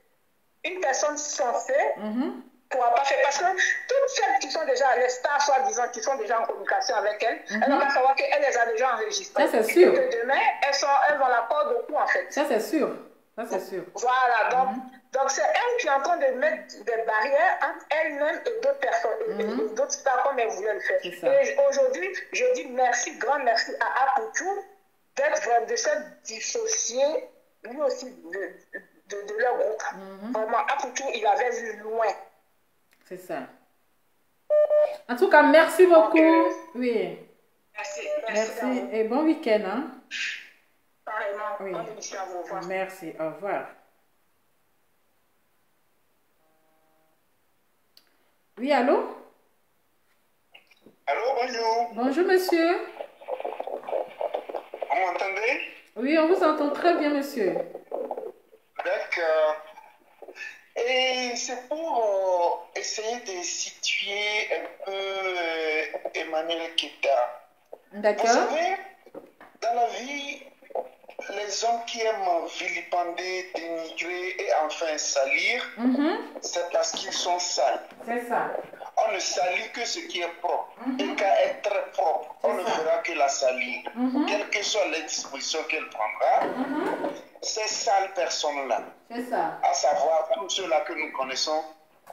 Une personne censée ne pourra pas faire. Parce que toutes celles qui sont déjà, les stars soi-disant, qui sont déjà en communication avec elle, elle va savoir qu'elle les a déjà enregistrées. Ça, c'est sûr. Et que demain, elles ont la corde au cou, en fait. Ça, c'est sûr. Ça, c'est sûr. Voilà. Donc c'est elle qui est en train de mettre des barrières entre elle-même et d'autres personnes, et d'autres stars comme elle voulait le faire. Et aujourd'hui, je dis merci, grand merci à Apoutou de se dissocier, lui aussi, de leur groupe. Vraiment, Apoutou, il avait vu loin. C'est ça. En tout cas, merci beaucoup. Oui. Merci. Et bon week-end. Hein? Pareillement. Oui. Bonne émission à vous. Au revoir. Merci. Au revoir. Oui, allô? Allô, bonjour. Bonjour, monsieur. Vous m'entendez? Oui, on vous entend très bien, monsieur. D'accord. Et c'est pour essayer de situer un peu Emmanuel Keita. D'accord. Vous savez, dans la vie, les hommes qui aiment vilipender, dénigrer et enfin salir, c'est parce qu'ils sont sales. C'est ça. On ne salit que ce qui est propre. Et qu'à être très propre, on ne fera que la salir. Quelles que soient les dispositions qu'elle prendra, ces sales personnes-là, à savoir tous ceux-là que nous connaissons,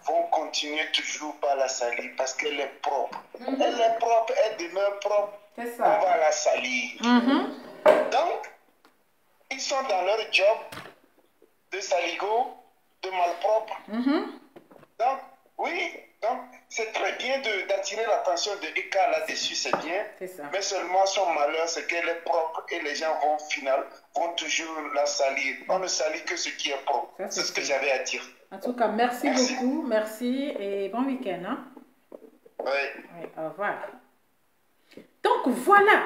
vont continuer toujours par la salir parce qu'elle est propre. Elle est propre, elle demeure propre, on va la salir. Donc, ils sont dans leur job de saligo, de malpropre. Donc, oui, donc c'est très bien d'attirer l'attention de Eka là-dessus, c'est bien. Mais seulement son malheur, c'est qu'elle est propre et les gens vont toujours la salir. On ne salit que ce qui est propre. C'est ce que j'avais à dire. En tout cas, merci beaucoup. Merci et bon week-end. Hein? Oui, au revoir. Donc voilà.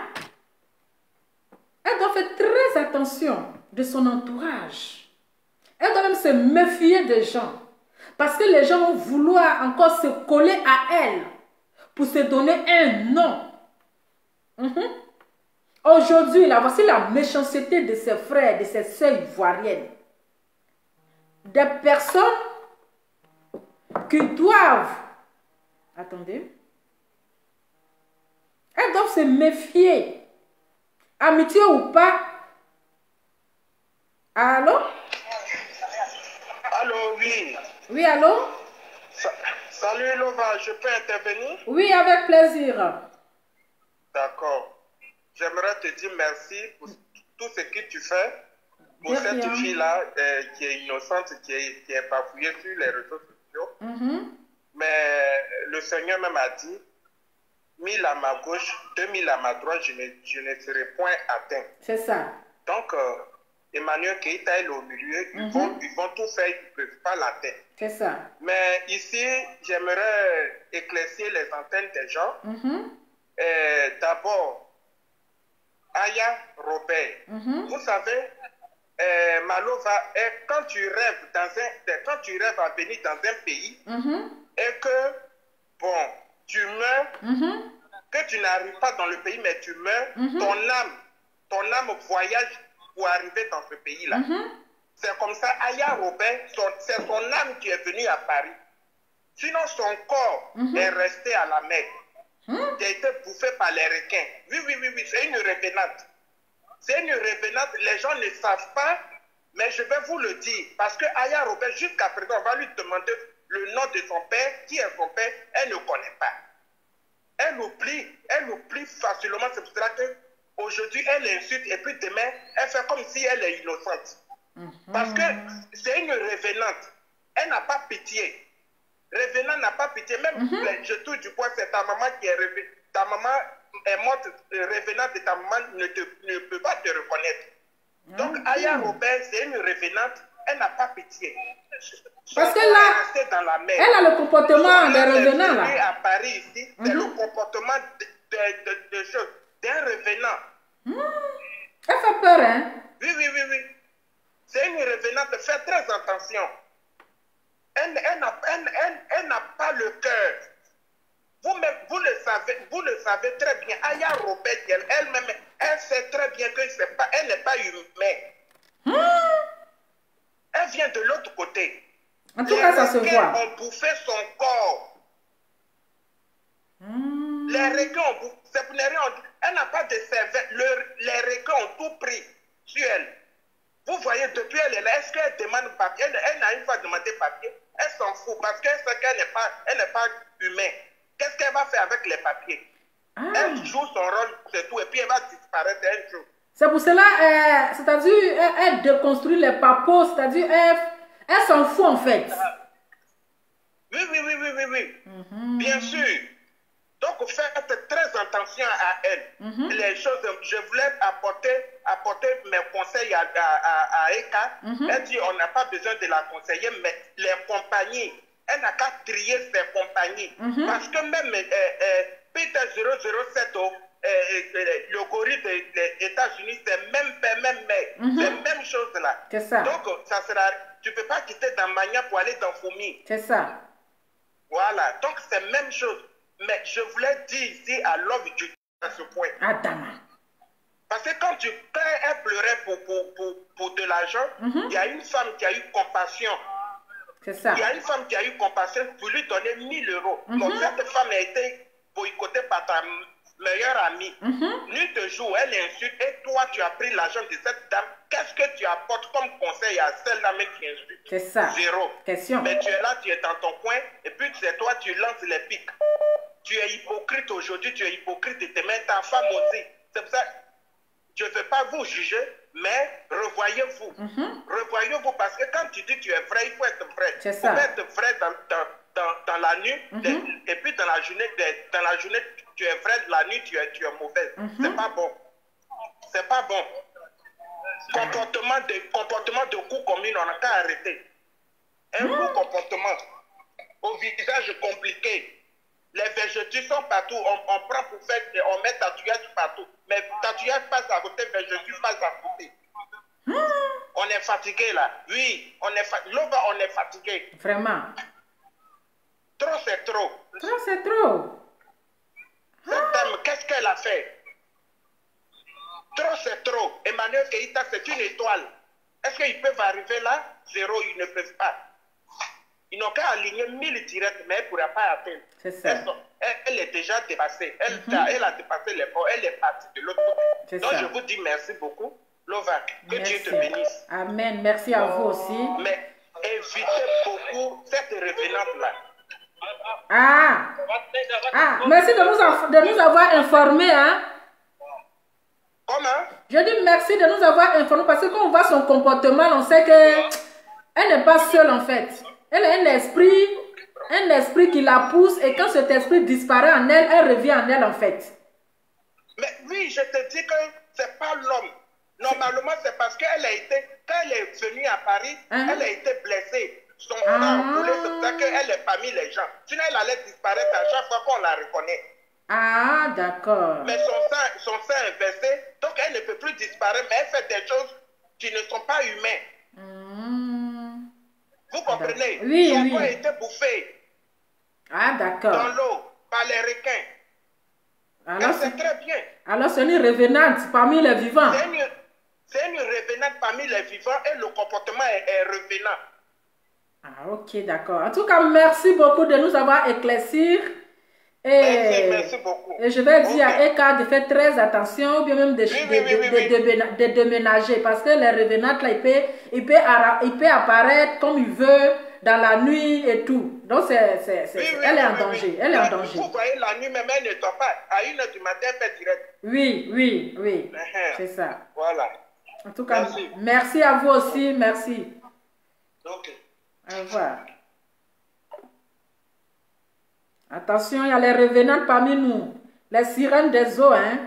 Elle doit faire très attention de son entourage. Elle doit même se méfier des gens. Parce que les gens vont vouloir encore se coller à elle pour se donner un nom. Aujourd'hui, là, voici la méchanceté de ses frères, de ses sœurs ivoiriennes. Des personnes qui doivent... Attendez. Elles doivent se méfier. Amitié ou pas. Allô? Allô, oui. Oui, allô? Salut Lova, je peux intervenir? Oui, avec plaisir. D'accord. J'aimerais te dire merci pour tout ce que tu fais pour cette fille-là qui est innocente, qui est bafouillée sur les réseaux sociaux. Mais le Seigneur même a dit, 1000 à ma gauche, 2000 à ma droite, je ne serai point atteint. C'est ça. Donc, Emmanuel Keïta est au milieu, ils vont tout faire, ils ne peuvent pas l'atteindre. C'est ça. Mais ici, j'aimerais éclaircir les antennes des gens. D'abord, Aya Robert. Vous savez, Malova, quand tu rêves à venir dans un pays et que, bon, tu meurs, que tu n'arrives pas dans le pays, mais tu meurs, ton âme voyage pour arriver dans ce pays-là. C'est comme ça, Aya Robert, c'est son âme qui est venue à Paris. Sinon, son corps est resté à la mer. Qui a été bouffé par les requins. Oui, c'est une revenante. C'est une revenante, les gens ne savent pas, mais je vais vous le dire. Parce que Aya Robert, jusqu'à présent, on va lui demander le nom de son père, qui est son père, elle ne connaît pas. Elle oublie facilement, c'est pour cela qu'aujourd'hui, elle insulte, et puis demain, elle fait comme si elle est innocente. Parce que c'est une revenante. Elle n'a pas pitié. Revenant n'a pas pitié. Même je touche du poing, c'est ta maman qui est revenante. Ta maman est morte, revenante et ta maman ne peut pas te reconnaître. Donc, Aya Robert, c'est une revenante. Elle n'a pas pitié. Parce que là, dans la mer. Elle a le comportement des revenants là. À Paris ici, c'est le comportement de choses d'un revenant. Elle fait peur, hein? Oui. C'est une revenante. Faites très attention. Elle n'a pas le cœur. Vous le savez très bien. Aya Robert, elle-même, elle sait très bien qu'elle n'est pas humaine. Elle vient de l'autre côté. En tout cas, ça se voit. Les requins ont bouffé son corps. Les requins ont bouffé. C'est pour les requins. Elle n'a pas de cervelle. Les requins ont tout pris sur elle. Vous voyez, depuis elle est là, est-ce qu'elle demande papier? Elle n'a une fois demandé papier. Elle s'en fout parce qu'elle sait qu'elle n'est pas humaine. Qu'est-ce qu'elle va faire avec les papiers? Elle joue son rôle, c'est tout, et puis elle va disparaître un jour. C'est pour cela, c'est-à-dire, elle déconstruit les papos, c'est-à-dire, elle s'en fout en fait. Oui. Bien sûr. Donc, faites très attention à elle. Les choses, je voulais apporter mes conseils à Eka. Elle dit, on n'a pas besoin de la conseiller, mais les compagnies, elle n'a qu'à trier ses compagnies. Parce que même Peter 007, le gorille des États-Unis, c'est même mère. C'est la même chose là. C'est ça. Donc, ça sera, tu ne peux pas quitter Damania pour aller dans Foumi. C'est ça. Voilà. Donc, c'est la même chose. Mais je voulais dire ici à l'homme du à ce point. Adama. Parce que quand elle pleurait pour de l'argent, il y a une femme qui a eu compassion. C'est ça. Il y a une femme qui a eu compassion pour lui donner 1000 euros. Donc cette femme a été boycottée par ta meilleure amie. Nuit de jour, elle insulte et toi tu as pris l'argent de cette dame. Qu'est-ce que tu apportes comme conseil à celle dame qui insulte? C'est ça. Zéro. Question. Mais tu es là, tu es dans ton coin et puis c'est toi, tu lances les pics. Tu es hypocrite aujourd'hui, tu es hypocrite et demain, ta femme aussi. C'est pour ça, je ne veux pas vous juger, mais revoyez-vous. Revoyez-vous parce que quand tu dis que tu es vrai, il faut être vrai. C'est ça. Il faut être vrai dans la nuit et puis dans la journée, tu es vrai, la nuit, tu es mauvaise. C'est pas bon. C'est pas bon. Comportement de coup commun, on n'a qu'à arrêter. Un coup comportement au visage compliqué. Les végétus sont partout. On prend pour faire, on met tatouage partout. Mais tatouage passe à côté, végétus passe à côté. On est fatigué là. Oui, on est fatigué. Vraiment. c'est trop. Trop, c'est trop. Cette dame, qu'est-ce qu'elle a fait? Trop, c'est trop. Emmanuel Keïta, c'est une étoile. Est-ce qu'ils peuvent arriver là? Zéro, ils ne peuvent pas. Ils n'ont qu'à aligner 1000 directs, mais elle ne pourra pas atteindre. C'est ça. Elle est déjà dépassée. Elle a dépassé les bords. Elle est partie de l'autre côté. Donc, je vous dis merci beaucoup. Lova, que Dieu te bénisse. Amen. Merci à vous aussi. Mais évitez beaucoup cette revenante-là. Merci de nous avoir informés. Hein? Comment? Je dis merci de nous avoir informés parce que quand on voit son comportement, on sait qu'elle n'est pas seule en fait. Elle a un esprit qui la pousse et quand cet esprit disparaît en elle, elle revient en elle en fait. Mais oui, je te dis que c'est pas l'homme. Normalement, c'est parce qu'elle a été, quand elle est venue à Paris, elle a été blessée. Son sang a coulé, c'est pour ça qu'elle est parmi les gens. Sinon, elle allait disparaître à chaque fois qu'on la reconnaît. Ah, d'accord. Mais son sang est versé, donc elle ne peut plus disparaître, mais elle fait des choses qui ne sont pas humaines. Vous comprenez? Oui, son corps a été bouffé. Ah, d'accord. Dans l'eau, par les requins. Alors, c'est très bien. Alors, c'est une revenante parmi les vivants. C'est une revenante parmi les vivants et le comportement est revenant. Ah, ok, d'accord. En tout cas, merci beaucoup de nous avoir éclaircis. Merci beaucoup. Et je vais dire à Eka de faire très attention, ou bien même de déménager, parce que les revenantes, là, il peut apparaître comme il veut, dans la nuit et tout. Donc, elle est en danger. Elle est en danger. Vous voyez, la nuit, même elle ne dort pas. À 1h du matin, elle fait direct. Oui. C'est ça. Voilà. En tout cas, merci à vous aussi. Merci. Ok. Au revoir. Attention, il y a les revenants parmi nous. Les sirènes des eaux, hein.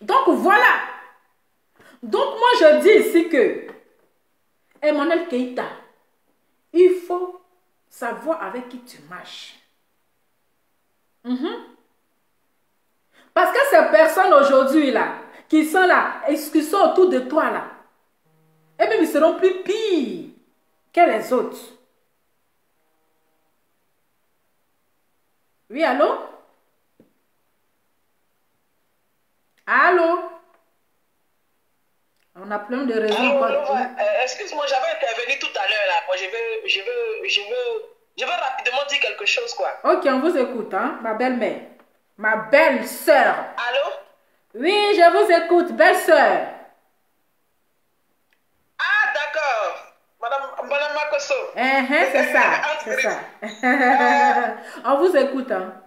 Donc, voilà. Donc, moi, je dis ici que Emmanuel Keïta, il faut savoir avec qui tu marches. Parce que ces personnes aujourd'hui, là, qui sont là, et qui sont autour de toi, là, et même ils seront plus pires que les autres. Oui, allô? Allô? On a plein de raisons. Excuse-moi, j'avais intervenu tout à l'heure, là. Moi, je veux rapidement dire quelque chose, quoi. Ok, on vous écoute, hein, ma belle-mère. Ma belle-sœur. Allô? Oui, je vous écoute, belle-sœur. Ah, d'accord. Madame Makoso. C'est ça, c'est ça. On vous écoute, hein.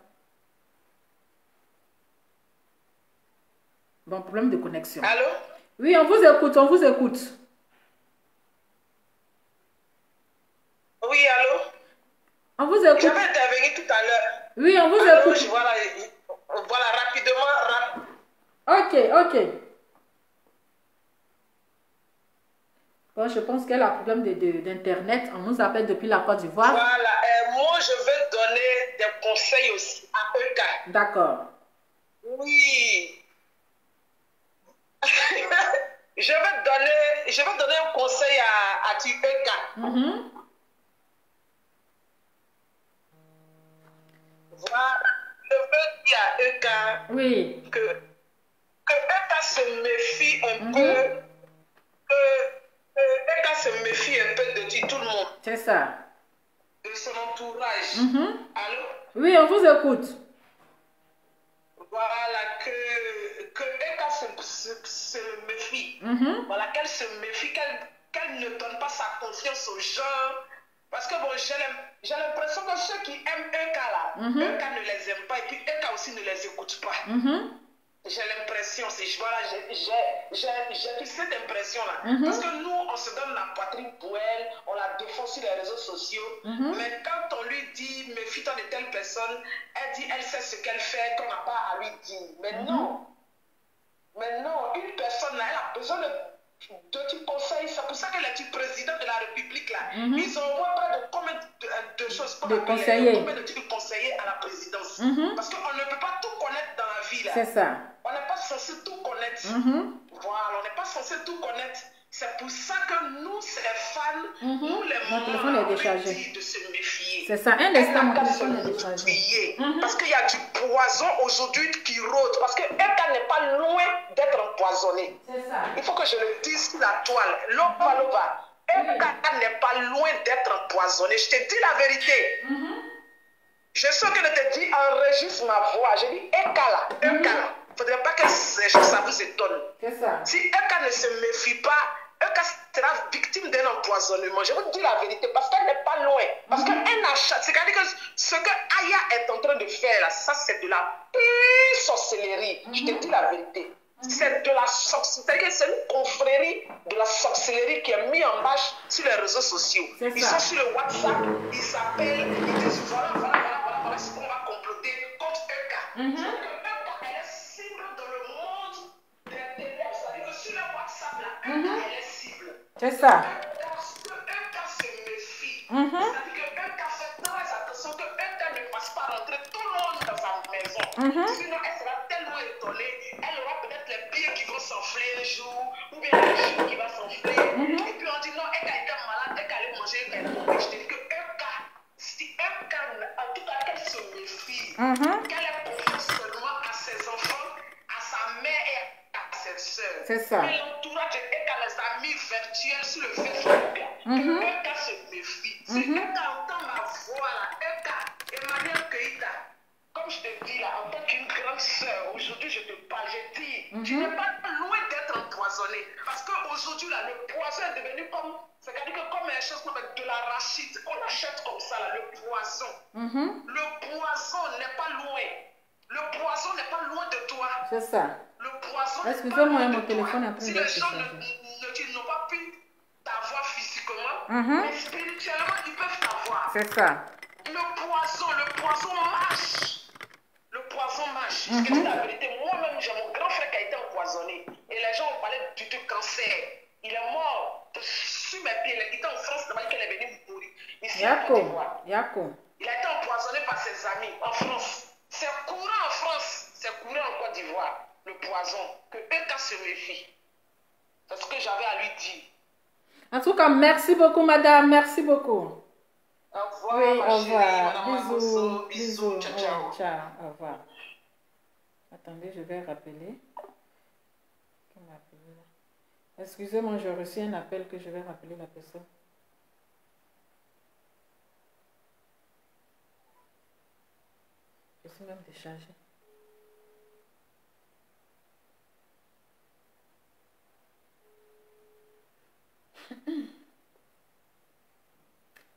Bon, problème de connexion. Allô? Oui, on vous écoute, on vous écoute. Oui, allô? On vous écoute. J'avais intervenu tout à l'heure. Oui, on vous écoute. Voilà, rapidement. Ok. Bon, je pense qu'elle a un problème d'Internet. On nous appelle depuis la Côte d'Ivoire. Voilà. Moi, je vais donner des conseils aussi à Eka. D'accord. Oui. je vais donner un conseil à Eka. Voilà. Je veux dire à Eka que Eka se méfie un peu. Eka se méfie un peu de tout le monde. C'est ça. De son entourage. Allô? Oui, on vous écoute. Voilà, que Eka se méfie. Voilà, qu'elle se méfie, qu'elle ne donne pas sa confiance aux gens. Parce que bon, j'ai l'impression que ceux qui aiment Eka là, Eka ne les aime pas et puis Eka aussi ne les écoute pas. J'ai l'impression, voilà, j'ai cette impression-là. Parce que nous, on se donne la poitrine pour elle, on la défend sur les réseaux sociaux. Mais quand on lui dit, méfie-toi de telle personne, elle dit, elle sait ce qu'elle fait, qu'on n'a pas à lui dire. Mais non. Mais non, une personne, là, elle a besoin de petits conseils. C'est pour ça que les petits présidents de la République, là, ils envoient près de combien de choses pour combien de conseillers à la présidence. Parce qu'on ne peut pas tout connaître dans la vie, là. C'est ça. On n'est pas censé tout connaître. Voilà, on n'est pas censé tout connaître. C'est pour ça que nous, ces fans, nous les mamans, on dit de se méfier. C'est ça, un instant, mon téléphone est déchargé. Parce qu'il y a du poison aujourd'hui qui rôde. Parce qu'un cas n'est pas loin d'être empoisonné. C'est ça. Il faut que je le dise sur la toile. Loba. Un cas n'est pas loin d'être empoisonné. Je te dis la vérité. Je sens que je te dis, enregistre ma voix. Je dis, un cas là. Il ne faudrait pas que ça vous étonne. C'est ça. Si un cas ne se méfie pas, un cas sera victime d'un empoisonnement. Je vous dis la vérité parce qu'elle n'est pas loin. Parce qu'un achat, c'est-à-dire que ce que Aya est en train de faire là, ça c'est de la pure sorcellerie. Je te dis la vérité. C'est de la sorcellerie, c'est une confrérie de la sorcellerie qui est mise en marche sur les réseaux sociaux. Ils sont sur le WhatsApp, ils s'appellent, ils disent voilà ce qu'on va comploter contre un cas. Un cas, elle est cible dans le monde des ténèbres. C'est-à-dire que sur le WhatsApp, là, un cas, elle est cible. C'est ça. Un cas se méfie. C'est-à-dire qu'un cas fait très attention qu'un cas ne fasse pas rentrer tout le monde dans sa maison. Sinon, elle sera tellement étonnée. Elle aura peut-être les pieds qui vont s'enfler un jour, ou bien le jour qui va s'enfler. Et puis on dit non, elle a été malade, elle allait manger, elle a mangé. Je te dis qu'un cas, si un cas, en tout cas, qu'elle se méfie, qu'elle ait confiance seulement à ses enfants, à sa mère et à ses soeurs. C'est ça. Mais l'entourage de les amis virtuels sur le Facebook, qu'un cas se méfie. Si un cas entend ma voix, là, un cas, Emmanuel Keïta, comme je te dis là, en tant qu'une grande sœur, aujourd'hui je te parle, je dis, tu n'es pas loin d'être empoisonné. Parce qu'aujourd'hui là, le poison est devenu comme, c'est-à-dire que comme une chose comme de l'arachide, qu'on achète comme ça là, le poison. Le poison n'est pas loin. Le poison n'est pas loin de toi. C'est ça. Le poison excusez-moi, mon téléphone est en train si de les gens n'ont pas pu t'avoir physiquement, mais spirituellement, ils peuvent t'avoir. C'est ça. Le poison marche. Le poison marche. Je te dis la vérité. Moi-même, j'ai mon grand frère qui a été empoisonné. Et les gens ont parlé du cancer. Il est mort sur mes pieds. Il était en France, d'abord qu'il est venu mourir. Ici, en Côte d'Ivoire. Il a été empoisonné par ses amis en France. C'est courant en France. C'est courant en Côte d'Ivoire. Le poison. Que un cas se méfie. C'est ce que j'avais à lui dire. En tout cas, merci beaucoup, madame. Merci beaucoup. Au revoir, oui, ma au revoir. Bisous. Bisous. Ciao, ciao. Ciao. Au revoir. Attendez, je vais rappeler. Qui m'a appelé là? Excusez-moi, j'ai reçu un appel que je vais rappeler la personne. Je suis même déchargée.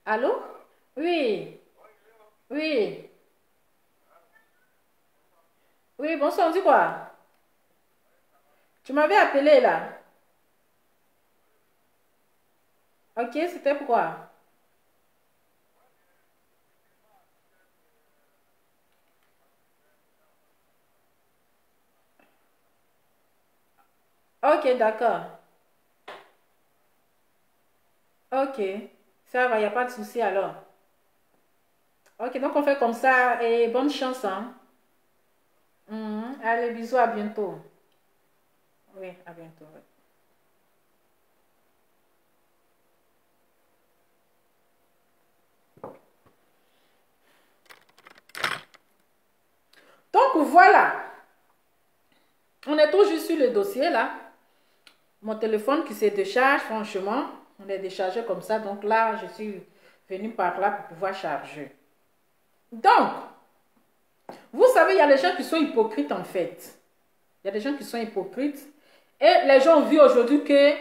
Allô? Oui. Oui. Oui, bonsoir, on dit quoi? Tu m'avais appelé là. Ok, c'était pourquoi? Ok, d'accord. Ok, ça va, il n'y a pas de souci alors. Ok, donc on fait comme ça et bonne chance. Hein? Allez, bisous, à bientôt. Oui, à bientôt. Oui. Donc voilà, on est toujours sur le dossier là. Mon téléphone qui se décharge, franchement, on est déchargé comme ça. Donc là, je suis venue par là pour pouvoir charger. Donc, vous savez, il y a des gens qui sont hypocrites en fait. Il y a des gens qui sont hypocrites. Et les gens ont vu aujourd'hui que,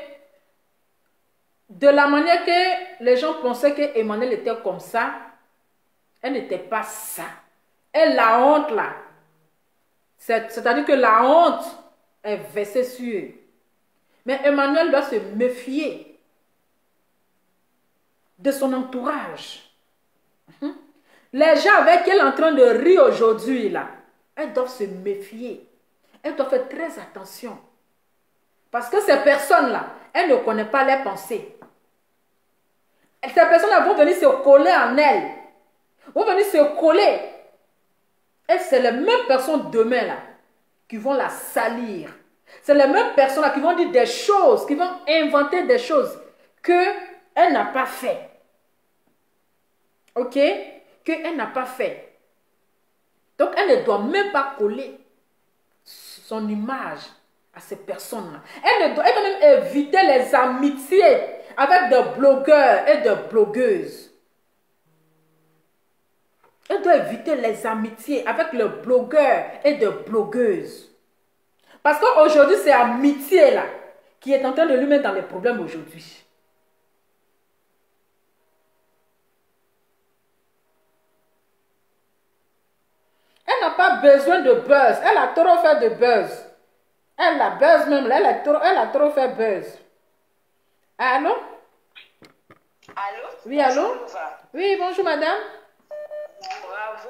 de la manière que les gens pensaient que Emmanuel était comme ça, elle n'était pas ça. Et la honte là, c'est-à-dire que la honte est versée sur eux. Mais Emmanuel doit se méfier de son entourage. Les gens avec qui elle est en train de rire aujourd'hui, là, elles doivent se méfier. Elles doivent faire très attention. Parce que ces personnes-là, elles ne connaissent pas leurs pensées. Ces personnes-là vont venir se coller en elles. Vont venir se coller. Et c'est les mêmes personnes demain, là, qui vont la salir. C'est les mêmes personnes qui vont dire des choses, qui vont inventer des choses qu'elle n'a pas fait. Ok? Qu'elle n'a pas fait. Donc, elle ne doit même pas coller son image à ces personnes-là. Elle doit même éviter les amitiés avec des blogueurs et des blogueuses. Elle doit éviter les amitiés avec les blogueurs et des blogueuses. Parce qu'aujourd'hui, c'est amitié là qui est en train de lui mettre dans les problèmes aujourd'hui. Elle n'a pas besoin de buzz. Elle a trop fait de buzz. Elle a buzz même. Elle a trop fait buzz. Allô? Allô? Oui, allô? Oui, bonjour madame. Bravo.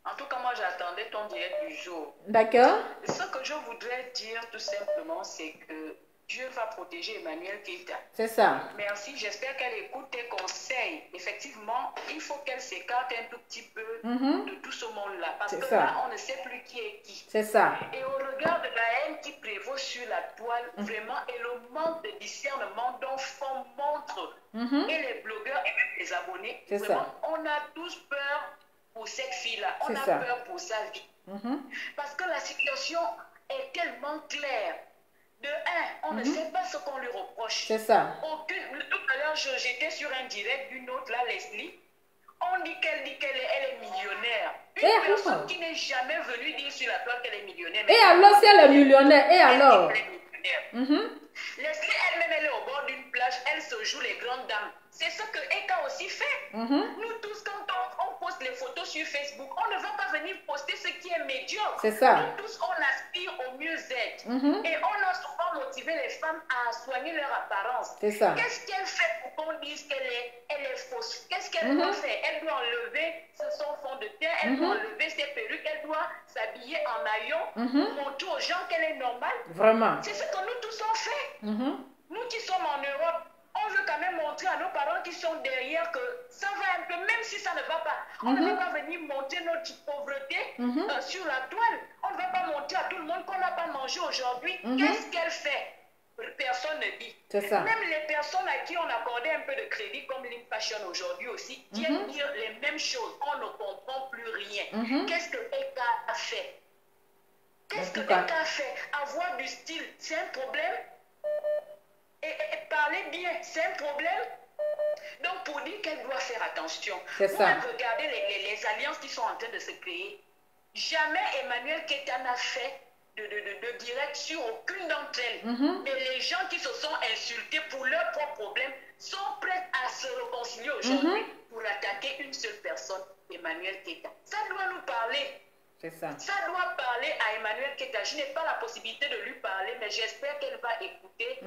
En tout cas, moi, j'attendais ton direct du jour. D'accord. Ce que je voudrais dire tout simplement, c'est que Dieu va protéger Emmanuel Keïta. C'est ça. Merci, j'espère qu'elle écoute tes conseils. Effectivement, il faut qu'elle s'écarte un tout petit peu de tout ce monde-là. Parce que là, on ne sait plus qui est qui. C'est ça. Et au regard de la haine qui prévaut sur la toile, vraiment, et le manque de discernement dont font montre, et les blogueurs et même les abonnés, vraiment, on a tous peur pour cette fille-là. On a peur pour sa vie. Parce que la situation est tellement claire. De un, on ne sait pas ce qu'on lui reproche. C'est ça. Tout à l'heure, j'étais sur un direct d'une autre, là, Leslie. On dit qu'elle est millionnaire. Une personne qui n'est jamais venue dire sur la toile qu'elle est millionnaire. Et alors, si elle est millionnaire, et alors? Leslie elle-même, elle est au bord d'une plage, elle se joue les grandes dames. C'est ce que Eka aussi fait. Nous tous, quand on poste les photos sur Facebook, on ne va pas venir poster ce qui est médiocre. C'est ça. Nous tous, on aspire au mieux-être. Et on a souvent motivé les femmes à soigner leur apparence. C'est ça. Qu'est-ce qu'elle fait pour qu'on dise qu'elle est fausse? Qu'est-ce qu'elle doit faire? Elle doit enlever son fond de teint, elle doit enlever ses perruques, elle doit s'habiller en haillons pour montrer aux gens qu'elle est normale. Vraiment. C'est ce que nous tous on fait. Nous qui sommes en Europe, on veut quand même montrer à nos parents qui sont derrière que ça va un peu, même si ça ne va pas. On ne va pas venir montrer notre pauvreté sur la toile. On ne va pas montrer à tout le monde qu'on n'a pas mangé aujourd'hui. Qu'est-ce qu'elle fait? Personne ne dit. C'est ça. Même les personnes à qui on accordait un peu de crédit, comme Link Fashion aujourd'hui aussi, viennent dire les mêmes choses. On ne comprend plus rien. Qu'est-ce que Eka a fait? Qu'est-ce que Eka a fait? Avoir du style, c'est un problème? Et parler bien, c'est un problème. Donc, pour dire qu'elle doit faire attention, c'est ça. Regardez les alliances qui sont en train de se créer. Jamais Emmanuel Keïta n'a fait de direct sur aucune d'entre elles. Mais les gens qui se sont insultés pour leurs propres problèmes sont prêts à se réconcilier aujourd'hui pour attaquer une seule personne, Emmanuel Keïta. Ça doit nous parler. Ça. Ça doit parler à Emmanuel Keïta. Je n'ai pas la possibilité de lui parler, mais j'espère qu'elle va écouter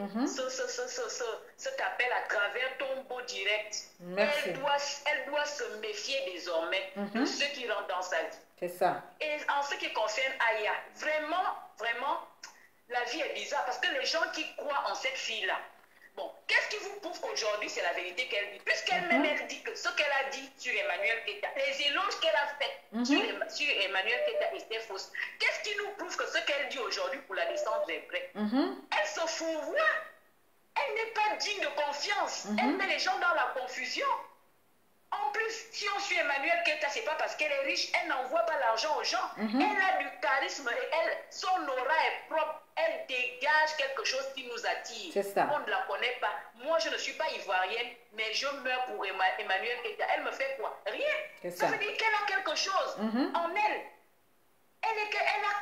cet appel à travers ton beau direct. Merci. Elle doit se méfier désormais de ceux qui rentrent dans sa vie. C'est ça. Et en ce qui concerne Aya, vraiment, la vie est bizarre parce que les gens qui croient en cette fille-là, bon, qu'est-ce qui vous prouve qu'aujourd'hui c'est la vérité qu'elle dit? Puisqu'elle-même, elle dit que ce qu'elle a dit sur Emmanuel Keïta, les éloges qu'elle a faits sur Emmanuel Keïta étaient fausses. Qu'est-ce qui nous prouve que ce qu'elle dit aujourd'hui pour la descente est vrai? Elle se fourvoie. Elle n'est pas digne de confiance. Elle met les gens dans la confusion. En plus, si on suit Emmanuel Keïta, ce n'est pas parce qu'elle est riche, elle n'envoie pas l'argent aux gens. Elle a du charisme et son aura est propre. Elle dégage quelque chose qui nous attire. C'est ça. On ne la connaît pas. Moi, je ne suis pas ivoirienne, mais je meurs pour Emmanuel Keïta. Elle me fait quoi? Rien. Ça veut dire qu'elle a quelque chose en elle. Elle a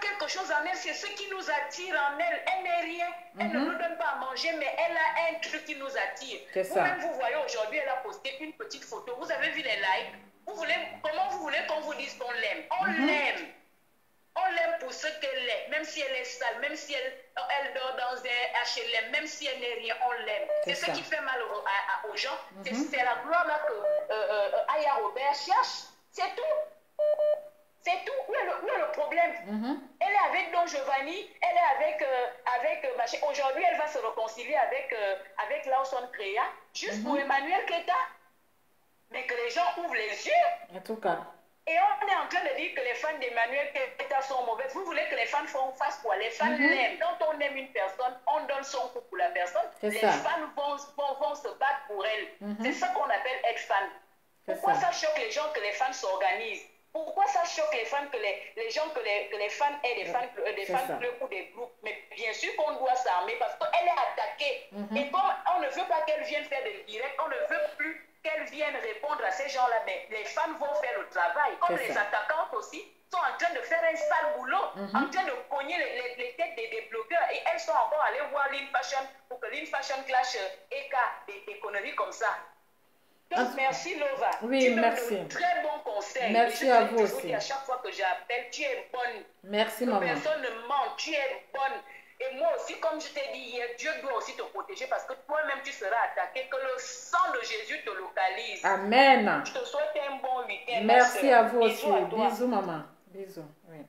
quelque chose en elle, c'est ce qui nous attire en elle. Elle n'est rien. Elle ne nous donne pas à manger, mais elle a un truc qui nous attire. Vous-même, vous voyez aujourd'hui, elle a posté une petite photo. Vous avez vu les likes? Comment vous voulez qu'on vous dise qu'on l'aime? On l'aime. On l'aime pour ce qu'elle est, même si elle est sale, même si elle dort dans un HLM, même si elle n'est rien, on l'aime. C'est ce qui fait mal aux gens. C'est la gloire là que Aya Robert cherche. C'est tout. C'est tout. Où est le problème? Elle est avec Don Giovanni, elle est avec machin. Aujourd'hui, elle va se réconcilier avec Lawson Créa, juste pour Emmanuel Keïta. Mais que les gens ouvrent les yeux. En tout cas. Et on est en train de dire que les fans d'Emmanuel Keita sont mauvaises. Vous voulez que les fans fassent quoi? Les fans l'aiment. Quand on aime une personne, on donne son coup pour la personne. Les fans vont se battre pour elle. C'est ça qu'on appelle être fan. Pourquoi ça choque les gens que les fans s'organisent? Pourquoi ça choque les fans que les gens que les fans aient des fans clubs ou des groupes? Mais bien sûr qu'on doit s'armer parce qu'elle est attaquée. Et comme on ne veut pas qu'elle vienne faire des directs, on ne veut plus qu'elle vienne répondre à ces gens-là, mais les fans vont faire le travail. Comme les attaquantes aussi sont en train de faire un sale boulot, en train de cogner les têtes des blogueurs. Et elles sont encore allées voir Lean Fashion pour que Lean Fashion clash des conneries comme ça. Donc, merci Nova. Oui, tu merci. De très bons conseils. Merci à vous aussi. À chaque fois que j'appelle, tu es bonne. Merci, maman. Personne ne ment, tu es bonne. Et moi aussi, comme je t'ai dit hier, Dieu doit aussi te protéger parce que toi-même, tu seras attaqué, que le sang de Jésus te localise. Amen. Je te souhaite un bon week-end. Merci à vous aussi. Bisous, bisous, maman. Bisous. Oui.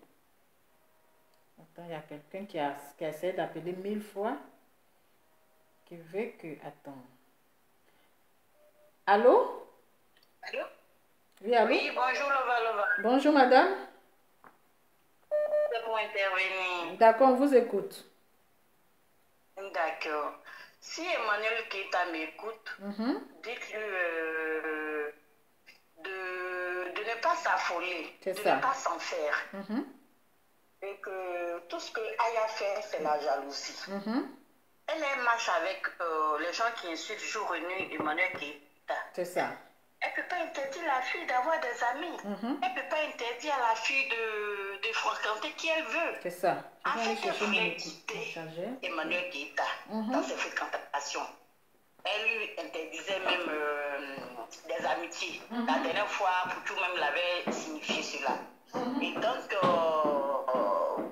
Attends, il y a quelqu'un qui a essayé d'appeler 1000 fois. Qui veut que... Attends. Allô? Allô? Oui, allô? Oui, bonjour, Lova. Bonjour, madame. C'est pour intervenir. D'accord, on vous écoute. D'accord. Si Emmanuel Keita m'écoute, dites-lui de ne pas s'affoler, de ne pas s'en faire. Et que tout ce que Aya fait, c'est la jalousie. Elle a un match avec les gens qui insultent jour et nuit Emmanuel Keita. C'est ça. Elle ne peut pas interdire la fille d'avoir des amis. Elle ne peut pas interdire à la fille de fréquenter qui elle veut. C'est ça. En fait, elle voulait quitter Emmanuel Keita dans ses fréquentations. Elle lui interdisait même des amitiés. La dernière fois, Poutou même l'avait signifié cela. Et donc,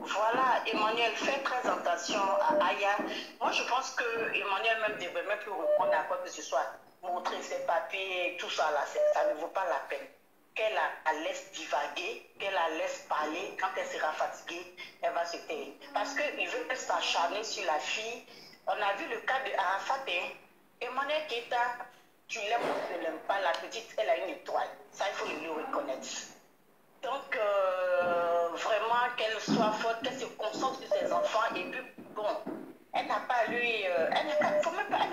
voilà, Emmanuel fait très attention à Aya. Moi, je pense que Emmanuel même devrait même plus répondre à quoi que ce soit. Montrer ses papiers, tout ça là, ça ne vaut pas la peine. Qu'elle la laisse divaguer, qu'elle la laisse parler. Quand elle sera fatiguée, elle va se taire. Parce qu'il veut s'acharner sur la fille. On a vu le cas de Arafat. Emmanuel Keita, tu l'aimes ou tu ne l'aimes pas, la petite, elle a une étoile. Ça, il faut le lui reconnaître. Donc, vraiment, qu'elle soit forte, qu'elle se concentre sur ses enfants. Et puis, bon, elle n'a pas lui... elle n'a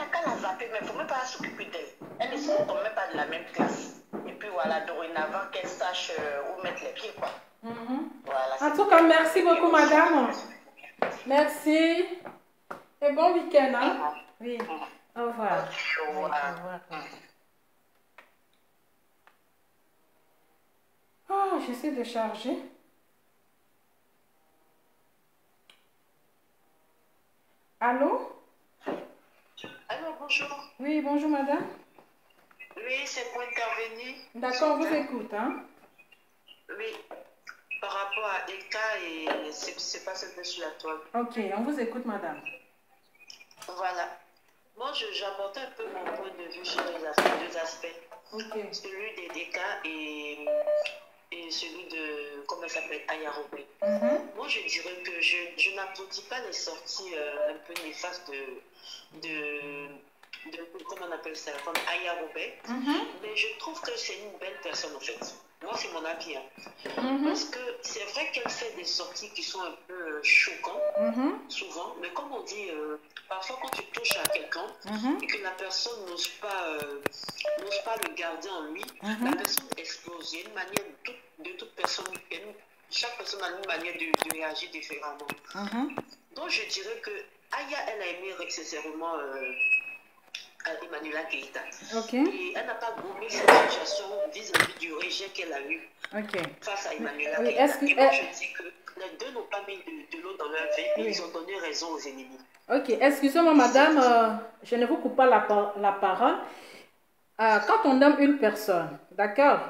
qu'à la zapper, mais il ne faut même pas s'occuper d'elle. Elle ne se retrouve même pas de la même classe. Et puis voilà, dorénavant, qu'elle sache où mettre les pieds, quoi. Voilà, en tout cas, merci beaucoup, madame. Merci. Et bon week-end, hein? Oui. Au revoir. Au revoir. Oh, j'essaie de charger. Allô? Allô, bonjour. Oui, bonjour, madame. Oui, c'est pour intervenir. D'accord, on vous écoute, hein? Oui, par rapport à Eka et ce qui se passe un peu sur la toile. Ok, on vous écoute, madame. Voilà. Moi, j'apporte un peu mon point de vue sur les deux aspects. Okay. Celui d'Eka et celui de, comment ça s'appelle, Aya Robey. Moi, je dirais que je n'applaudis pas les sorties un peu néfastes de comment on appelle ça, comme Aya Robey. Mais je trouve que c'est une belle personne, en fait. Moi, c'est mon avis. Parce que c'est vrai qu'elle fait des sorties qui sont un peu choquantes, souvent. Mais comme on dit, parfois quand tu touches à quelqu'un et que la personne n'ose pas le garder en lui, la personne explose. Il y a une manière de toute personne, chaque personne a une manière de réagir différemment. Donc, je dirais que Aya, elle a aimé nécessairement Emmanuel Keita. Et elle n'a pas gommé cette situation vis-à-vis du rejet qu'elle a eu face à Emmanuel Keita. Et moi, je dis que les deux n'ont pas mis de l'eau dans leur vie et ils ont donné raison aux ennemis. Ok, excusez-moi, madame, je ne vous coupe pas la parole. Quand on aime une personne, d'accord,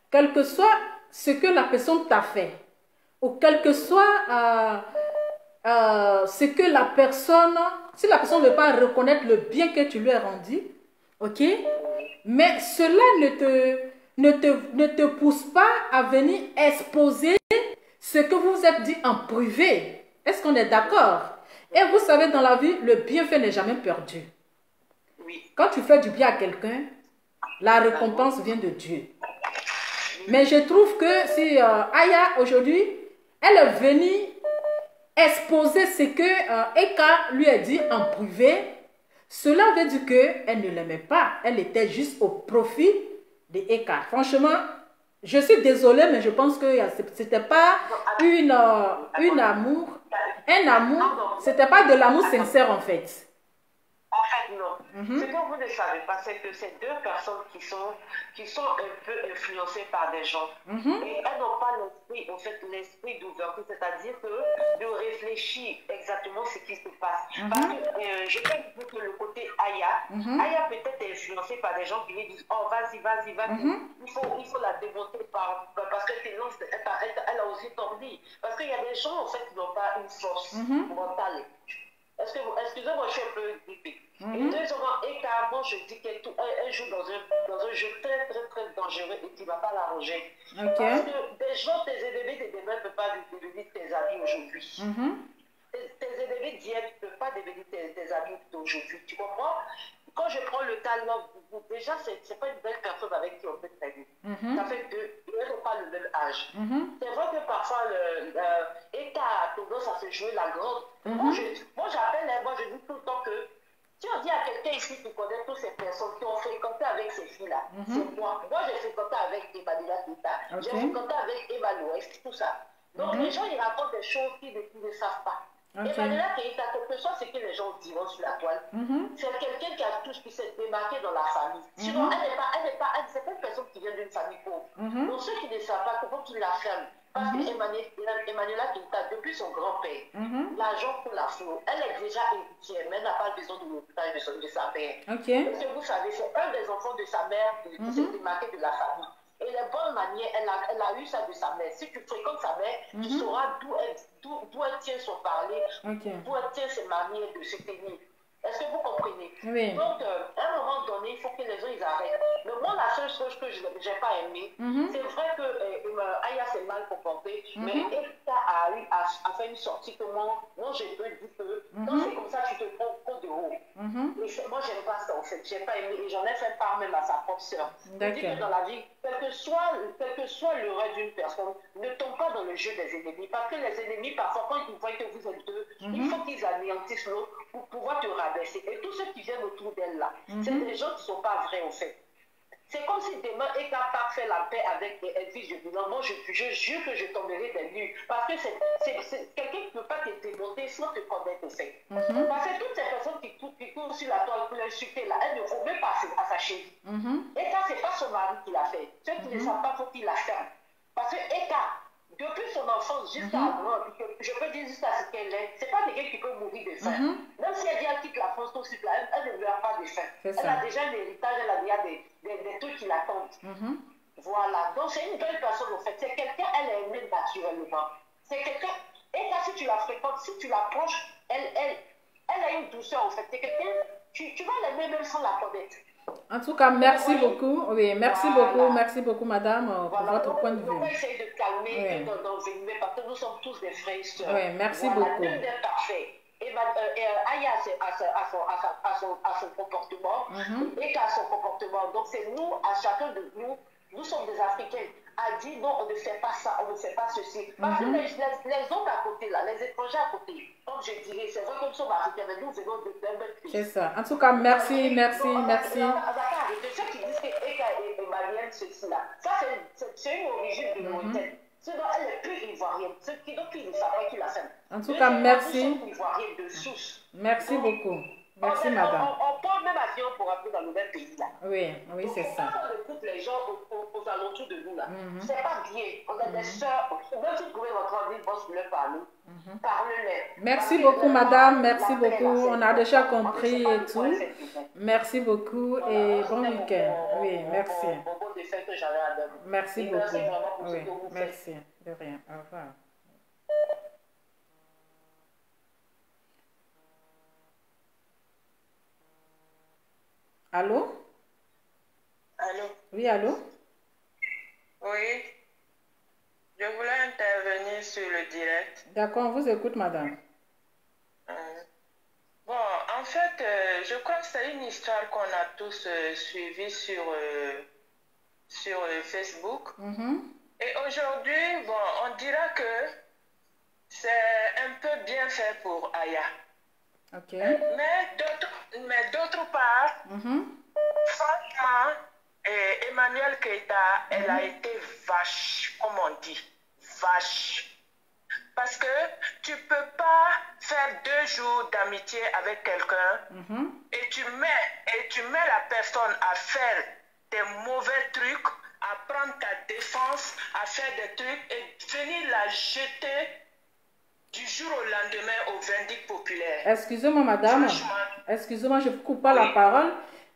quel que soit ce que la personne t'a fait, ou quel que soit ce que la personne, si la personne ne veut pas reconnaître le bien que tu lui as rendu, ok, mais cela ne te pousse pas à venir exposer ce que vous vous êtes dit en privé. Est-ce qu'on est d'accord? Et vous savez, dans la vie, le bienfait n'est jamais perdu. Quand tu fais du bien à quelqu'un, la récompense vient de Dieu. Mais je trouve que si Aya, aujourd'hui, elle est venue exposer ce que Eka lui a dit en privé, cela veut dire qu'elle ne l'aimait pas. Elle était juste au profit de Eka. Franchement, je suis désolée, mais je pense que c'était pas un amour, c'était pas de l'amour sincère en fait. En fait, non. Ce que vous ne savez pas, c'est que c'est deux personnes qui sont un peu influencées par des gens. Et elles n'ont pas l'esprit, en fait, l'esprit d'ouverture, c'est-à-dire de réfléchir exactement ce qui se passe. Parce que je peux dire que le côté Aya, Aya peut-être est influencée par des gens qui lui disent « Oh, vas-y, il faut la démonter parce que sinon, elle a aussi tordu. » Parce qu'il y a des gens, en fait, qui n'ont pas une force mentale. Excusez-moi, je suis un peu grippée. Et deuxièmement, Eka, moi je dis qu'elle joue dans un jeu très, très, très dangereux et qui ne va pas l'arranger. Parce que des gens, tes ennemis de demain ne peuvent pas devenir tes amis aujourd'hui. Tes ennemis d'hier ne peuvent pas devenir tes amis d'aujourd'hui. Tu comprends? Quand je prends le talent, déjà, ce n'est pas une belle personne avec qui on peut traîner. Ça fait qu'ils n'ont pas le même âge. C'est vrai que parfois, Eka a tendance à se jouer la grande. Moi, je dis tout le temps que si on dit à quelqu'un ici qui connaît toutes ces personnes qui ont fréquenté avec ces filles-là, c'est moi. Moi, j'ai fréquenté avec Emmanuela Kita, j'ai fréquenté avec Emma l'Ouest, tout ça. Donc, les gens, ils racontent des choses qu'ils ne savent pas. Emmanuela Keita, quel que soit ce que les gens diront sur la toile, c'est quelqu'un qui s'est démarqué dans la famille. Sinon, c'est pas une personne qui vient d'une famille pauvre. Donc, ceux qui ne savent pas, comment qu'ils la ferment. Parce que Emmanuela Keita, depuis son grand-père, l'argent pour la flot, elle est déjà héritière, mais elle n'a pas besoin de l'hôpital de sa mère. Parce que vous savez, c'est un des enfants de sa mère qui s'est démarqué de la famille. Et les bonnes manières, elle a eu ça de sa mère. Si tu fréquentes sa mère, tu sauras d'où elle tient son parler, d'où elle tient ses manières de se tenir. Est-ce que vous comprenez? Oui. Donc, à un moment donné, il faut que les gens ils arrêtent. Mais moi, la seule chose que je n'ai pas aimé, c'est vrai que Aya s'est mal comportée, mais Eka a fait une sortie que moi je peux dire que quand c'est comme ça, tu te prends de haut. Et moi, j'aime pas ça, en fait. J'ai pas aimé, et j'en ai fait part même à sa propre sœur. Je dis que dans la vie, quel que soit le rêve d'une personne, ne tombe pas dans le jeu des ennemis. Parce que les ennemis, parfois, quand ils voient que vous êtes deux, il faut qu'ils anéantissent l'autre pour pouvoir te rabaisser. Et tous ceux qui viennent autour d'elle là, c'est des gens qui ne sont pas vrais, en fait. C'est comme si demain, Eka part faire la paix avec Edwige de Milan. Moi, je jure que je tomberai des nues. Parce que c'est quelqu'un qui ne peut pas te démonter sans te connaître, en fait. Parce que toutes ces personnes qui courent sur la toile pour l'insulter, là, elles ne vont même pas à sa cheville. Et ça, ce n'est pas son mari qui l'a fait. Ceux qui ne savent pas, il faut qu'ils la ferment. Parce que Eka, depuis son enfance jusqu'à je peux dire jusqu'à ce qu'elle est, c'est pas quelqu'un qui peut mourir de faim. Même si elle dit qu'elle quitte la France tout de suite, elle ne meurt pas de faim. Elle a déjà un héritage, elle a déjà des trucs qui l'attendent. Voilà, donc c'est une belle personne en fait. C'est quelqu'un, elle est aimée naturellement. C'est quelqu'un, et là si tu la fréquentes, si tu l'approches, elle a une douceur en fait. C'est quelqu'un, tu vas l'aimer même sans la connaître. En tout cas, merci beaucoup. Oui, merci beaucoup, madame, pour votre point de vue. On va essayer de calmer dans Vénimé parce que nous sommes tous des frères et sœurs. Oui, merci beaucoup. L'un est parfait. Et Aya a son comportement, et a son comportement. Donc, c'est nous, à chacun de nous sommes des Africains, a dit non, on ne fait pas ça, on ne fait pas ceci. Parce que les autres à côté, là, les étrangers à côté, comme je dirais, c'est vrai que nous sommes Africains, mais nous venons d'un autre pays. C'est ça. En tout cas, merci. Ceux qui disent que Eka est malienne, ceci là, ça c'est une origine de Mauritanie. Sinon, elle est plus ivoirienne. Ceux qui ne savent pas qui la fait. En tout cas, merci. De souche. Merci beaucoup. Merci, madame. On prend même avion pour aller dans le même pays là. Oui, c'est ça. On écoute les gens aux alentours de nous là. C'est pas bien. On a des soeurs. Même si vous pouvez rentrer en ville, vous leur parler. Parlez-les. Merci beaucoup, madame. Merci beaucoup. On a déjà compris et tout. Merci beaucoup et bon week-end. Oui, merci. Merci beaucoup. Oui, merci. De rien. Au revoir. Allô? Allô? Oui, allô? Oui. Je voulais intervenir sur le direct. D'accord, on vous écoute, madame. Bon, en fait, je crois que c'est une histoire qu'on a tous suivie sur sur Facebook. Et aujourd'hui, bon, on dira que c'est un peu bien fait pour Aya. Mais d'autre part, franchement, Emmanuel Keïta, elle a été vache, comme on dit, vache. Parce que tu ne peux pas faire 2 jours d'amitié avec quelqu'un et tu mets la personne à faire des mauvais trucs, à prendre ta défense, à faire des trucs et venir la jeter du jour au lendemain au vindicte populaire. Excusez-moi, madame. Excusez-moi, je ne vous coupe pas la parole.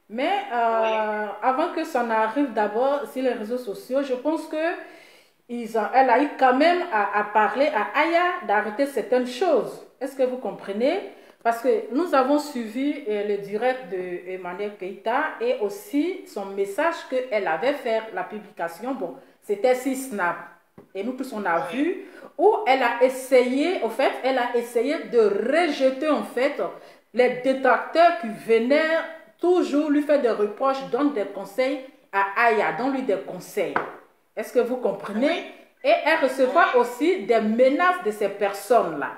Mais avant que ça n'arrive d'abord sur les réseaux sociaux, je pense que elle a eu quand même à parler à Aya d'arrêter certaines choses. Est-ce que vous comprenez? Parce que nous avons suivi le direct de Emmanuel Keïta et aussi son message qu'elle avait fait, la publication. Bon, c'était sur Snap. Et nous tous, on a vu où elle a essayé, en fait, elle a essayé de rejeter, en fait, les détracteurs qui venaient toujours lui faire des reproches, donnent des conseils à Aya, donnent-lui des conseils. Est-ce que vous comprenez? Et elle recevra aussi des menaces de ces personnes-là.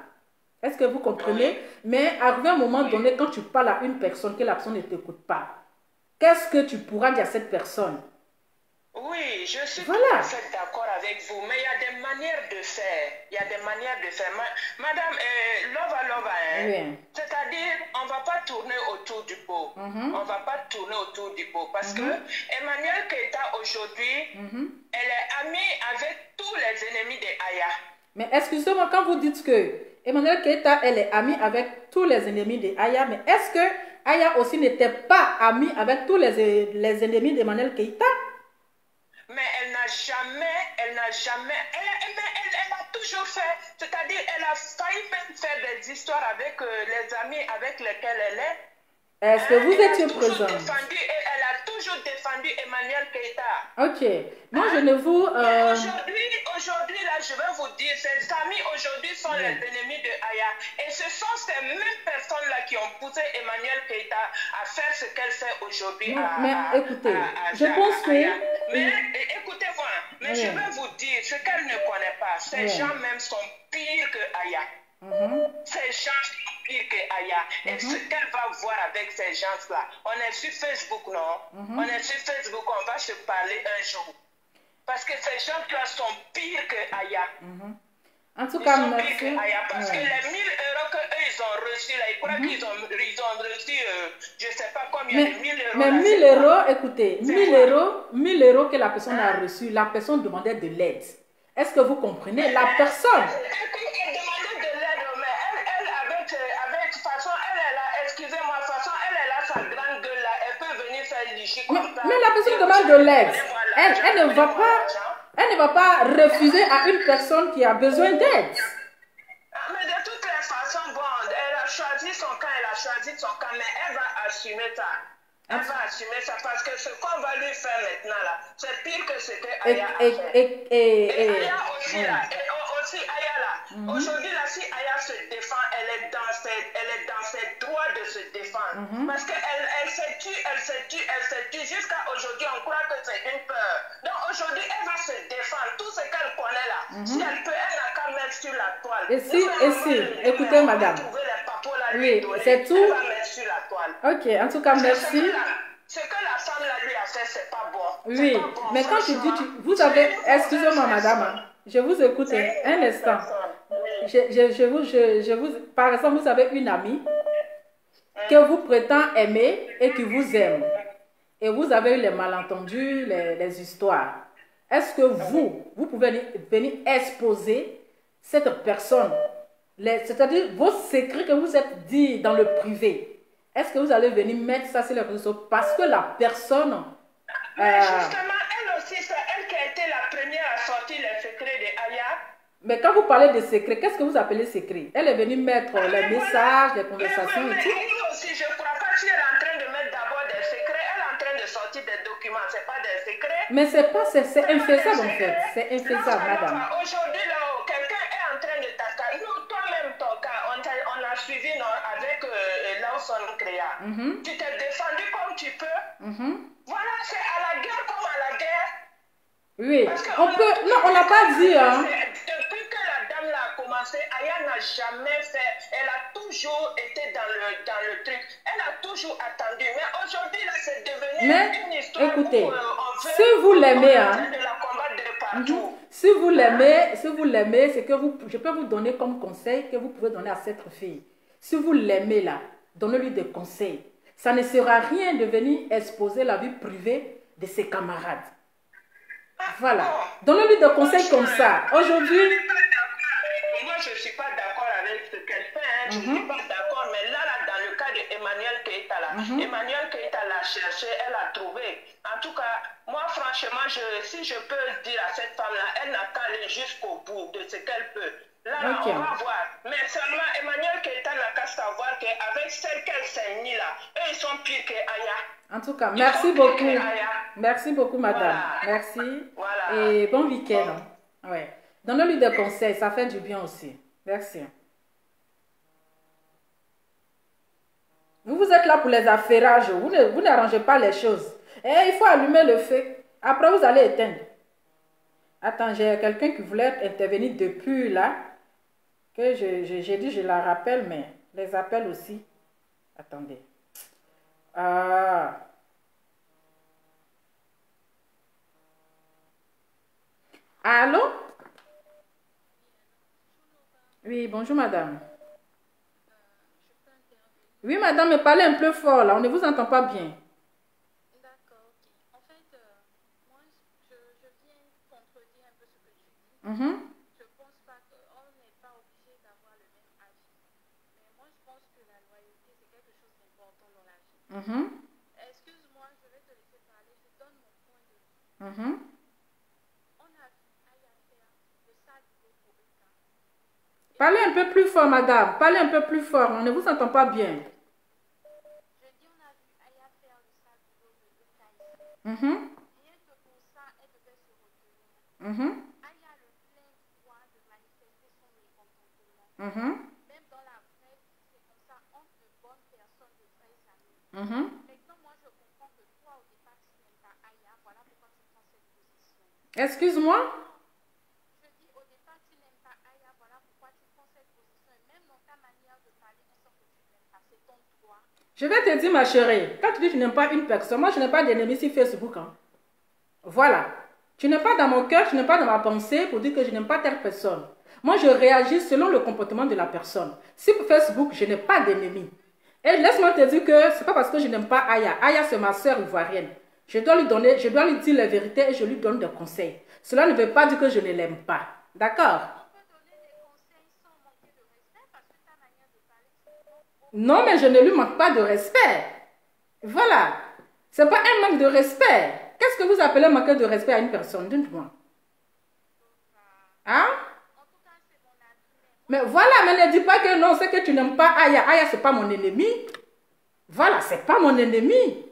Est-ce que vous comprenez? Mais arrivé à un moment donné, quand tu parles à une personne, que la personne ne t'écoute pas, qu'est-ce que tu pourras dire à cette personne? Oui, je suis tout à fait d'accord avec vous, mais il y a des manières de faire. Il y a des manières de faire. Madame, Lova, c'est-à-dire, on ne va pas tourner autour du pot. On ne va pas tourner autour du pot. Parce que Emmanuel Keïta, aujourd'hui, elle est amie avec tous les ennemis de Aya. Mais excusez-moi, quand vous dites que Emmanuel Keïta, elle est amie avec tous les ennemis de Aya, mais est-ce que Aya aussi n'était pas amie avec tous les ennemis d'Emmanuel Keïta? Mais elle a toujours fait, c'est-à-dire elle a failli même faire des histoires avec les amis avec lesquels elle est. Est-ce que vous étiez présent? Elle a toujours défendu Emmanuel Keïta. Ok. Moi, je ne vous... Aujourd'hui, là, je vais vous dire, ses amis aujourd'hui sont les ennemis de Aya. Et ce sont ces mêmes personnes-là qui ont poussé Emmanuel Keïta à faire ce qu'elle fait aujourd'hui. Mais écoutez, je pense que... Mais écoutez-moi, mais je vais vous dire, ce qu'elle ne connaît pas, ces gens même sont pires que Aya. Ces gens sont pires que Aya. Et ce qu'elle va voir avec ces gens-là, on est sur Facebook, non? On est sur Facebook, on va se parler un jour. Parce que ces gens-là sont pires que Aya. En tout cas, merci. Pires que Aya parce que les 1 000 euros qu'eux, ils ont reçus, là, ils croient qu'ils ont reçu, je ne sais pas combien de 1 000 euros. Mais 1 000 euros, écoutez, 1 000 euros que la personne a reçu, la personne demandait de l'aide. Est-ce que vous comprenez? La personne... Elle demandait de l'aide, mais elle avec façon, elle est là, excusez-moi, façon, elle est là, sa grande gueule là, elle peut venir faire licher comme ça. Mais la personne demande de l'aide. Elle ne va pas refuser à une personne qui a besoin d'aide. Mais de toutes les façons, bon, elle a choisi son camp, mais elle va assumer ça. Elle va assumer ça parce que ce qu'on va lui faire maintenant là, c'est pire que ce que Aya a fait. Et Aya aussi là, Aya là. Aujourd'hui là, si Aya se défend, elle est dans ses droits de se défendre. Parce qu'elle se tue, jusqu'à aujourd'hui on croit que c'est une peur. Donc aujourd'hui elle va se défendre, tout ce qu'elle connaît là. Si elle peut, elle n'a qu'à mettre sur la toile. Et si, écoutez madame. Oui, c'est tout. Elle va mettre sur la toile. Ok, en tout cas merci. Ce que la femme là lui a fait, c'est pas bon. Oui, pas bon, mais quand tu dis, vous avez, excusez-moi madame, je vous écoute un instant. Par exemple, vous avez une amie que vous prétendez aimer et qui vous aime. Et vous avez eu les malentendus, les histoires. Est-ce que vous pouvez venir exposer cette personne, c'est-à-dire vos secrets que vous êtes dit dans le privé? Est-ce que vous allez venir mettre ça sur les réseaux sociaux parce que la personne... Mais justement, elle aussi, c'est elle qui a été la première à sortir les secrets de Aya. Mais quand vous parlez de secrets, qu'est-ce que vous appelez secret? Elle est venue mettre les messages, les conversations et tout. Elle aussi, je ne crois pas qu'elle est en train de mettre d'abord des secrets. Elle est en train de sortir des documents, ce n'est pas des secrets. Mais c'est pas, c'est infaisable en fait. C'est infaisable, madame. Aujourd'hui, là, quelqu'un est en train de t'attaquer. Nous, toi-même, ton cas, on a suivi avec Lawson Créa. Tu t'es défendu comme tu peux. Voilà, c'est à la guerre comme à la guerre. Oui, Parce que on peut... Non, on n'a pas dit, hein. Depuis que la dame là a commencé, Aya n'a jamais fait. Elle a toujours été dans le truc. Elle a toujours attendu. Mais aujourd'hui, là, c'est devenu une histoire écoutez, où on veut... si vous l'aimez, hein. de la combattre de partout. Si vous l'aimez, c'est que je peux vous donner comme conseil que vous pouvez donner à cette fille. Si vous l'aimez là, donnez-lui des conseils. Ça ne sert à rien de venir exposer la vie privée de ses camarades. Voilà. Donnez-lui des conseils comme ça. Aujourd'hui... Moi, je ne suis pas d'accord avec ce qu'elle fait. Hein. Je ne suis pas d'accord. Mais là, dans le cas d'Emmanuel Keïta, Emmanuel Keïta l'a cherché, elle l'a trouvé. En tout cas, moi, franchement, si je peux dire à cette femme-là, elle n'a qu'à aller jusqu'au bout de ce qu'elle peut. Là, on va voir. Mais seulement, Emmanuel Keïta n'a qu'à savoir qu'avec celle qu'elle s'est mise là, eux, ils sont pires que Aya. En tout cas, merci beaucoup. Merci beaucoup, madame. Voilà. Merci. Voilà. Et bon week-end. Bon. Ouais. Donnez-lui des conseils, ça fait du bien aussi. Merci. Vous êtes là pour les affairages. Vous n'arrangez pas les choses. Et il faut allumer le feu. Après, vous allez éteindre. Attends, j'ai quelqu'un qui voulait intervenir depuis là. Que j'ai dit, je la rappelle, mais les appels aussi. Attendez. Allô? Oui, bonjour madame. Oui madame, mais parlez un peu fort là, on ne vous entend pas bien. D'accord, ok. En fait, moi je viens contredire un peu ce que tu dis. Je pense pas qu'on n'est pas obligé d'avoir le même avis. Mais moi je pense que la loyauté c'est quelque chose d'important dans la vie. Excuse-moi, je vais te laisser parler, je donne mon point de vue. On a vu Aya faire le sac d'eau pour le cas. Parlez un peu plus fort madame, parlez un peu plus fort, on ne vous entend pas bien. Je dis on a vu Aya faire le sac d'eau de Eka ici. Rien que pour ça, elle devait se retenir. Aya a le plein droit de manifester son mécontentement. Même dans la vraie vie, c'est comme ça entre de bonnes personnes, de vrais amis. Maintenant, moi, je comprends que toi, au départ, tu n'aimes pas Aya. Voilà pourquoi tu prends cette position. Excuse-moi? Je dis, au départ, tu n'aimes pas Aya. Voilà pourquoi tu prends cette position. Et même dans ta manière de parler, on sent que tu n'aimes pas. C'est ton droit. Je vais te dire, ma chérie, quand tu dis que tu n'aimes pas une personne, moi, je n'ai pas d'ennemis sur Facebook. Hein. Voilà. Tu n'es pas dans mon cœur, tu n'es pas dans ma pensée pour dire que je n'aime pas telle personne. Moi, je réagis selon le comportement de la personne. Si pour Facebook, je n'ai pas d'ennemis. Et laisse-moi te dire que ce n'est pas parce que je n'aime pas Aya. Aya, c'est ma soeur ivoirienne. Je dois lui dire la vérité et je lui donne des conseils. Cela ne veut pas dire que je ne l'aime pas. D'accord? On peut donner des conseils sans manquer de respect parce que ta manière de parler, c'est non, mais je ne lui manque pas de respect. Voilà. Ce n'est pas un manque de respect. Qu'est-ce que vous appelez manquer de respect à une personne? Dites-moi. Hein? Mais voilà, mais ne dis pas que non, c'est que tu n'aimes pas Aya. Aya, ce n'est pas mon ennemi. Voilà, ce n'est pas mon ennemi.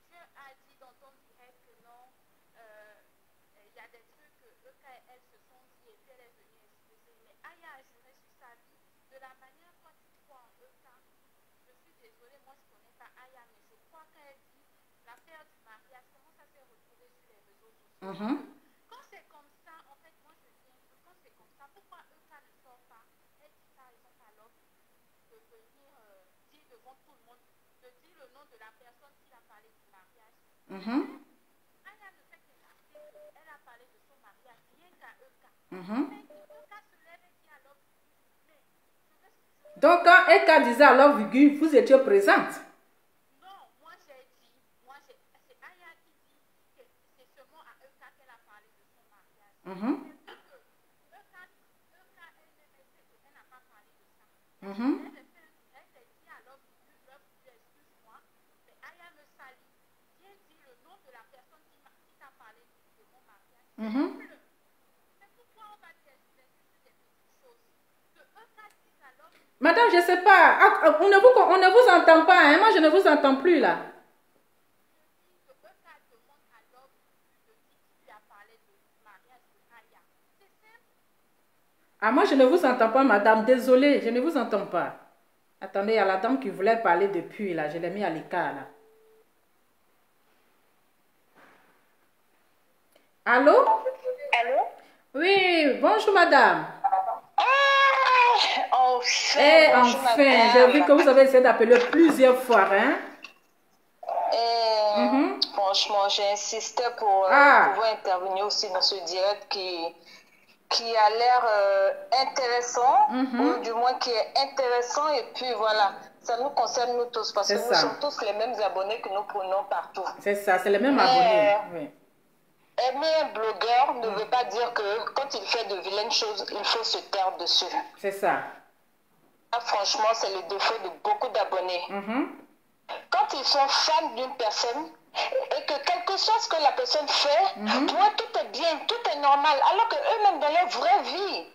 Tu as dit dans ton direct que non, il y a des trucs que eux, quand elles se sont dit et puis elle est venue expliquer. Mais Aya a juré sur sa vie de la manière dont tu crois en eux. Je suis désolée, moi je ne connais pas Aya, mais je crois qu'elle dit l'affaire du mariage, comment ça s'est retrouvé sur les réseaux sociaux. Quand c'est comme ça, en fait, moi je viens, quand c'est comme ça, pourquoi eux, ça ne sort pas? Elle dit par exemple à l'homme de venir dire devant tout le monde, de dire le nom de la personne qui a parlé du mariage. Aya ne fait que dire qu'elle a parlé de son mariage, rien qu'à Eka. Mais Eka se lève et dit à l'homme, mais je vais... Donc quand Eka disait à l'homme, vous étiez présente. Non, moi j'ai dit, c'est Aya qui dit que c'est seulement à Eka qu'elle a parlé de son mariage. Mais vu que Eka elle-même, elle sait qu'elle n'a pas parlé de ça. Elle s'est dit à l'homme, excuse-moi, mais Aya me salit. Viens dire le nom de la personne qui t'a parlé de mon mariage. Mais pourquoi on va t'expliquer sur des petites choses que Eka dit à l'homme? Madame, je ne sais pas. On ne vous entend pas. Hein? Moi, je ne vous entends plus là. Je dis que Eka demande à l'homme de qui lui a parlé du mariage de Aya. C'est simple. Ah, moi, je ne vous entends pas, madame. Désolée, je ne vous entends pas. Attendez, il y a la dame qui voulait parler depuis là. Je l'ai mis à l'écart là. Allô? Allô? Oui, bonjour madame. Enfin, enfin, j'ai vu que vous avez essayé d'appeler plusieurs fois, hein? Franchement, j'ai insisté pour pouvoir intervenir aussi dans ce direct qui a l'air intéressant, ou du moins qui est intéressant, et puis voilà, ça nous concerne nous tous, parce que nous sommes tous les mêmes abonnés que nous prenons partout. C'est ça, c'est les mêmes abonnés. Oui. Aimer un blogueur ne veut pas dire que quand il fait de vilaines choses, il faut se taire dessus. C'est ça. Franchement, c'est le défaut de beaucoup d'abonnés. Quand ils sont fans d'une personne, et que quel que soit ce que la personne fait, toi, tout est bien, tout est normal, alors que eux-mêmes dans leur vraie vie,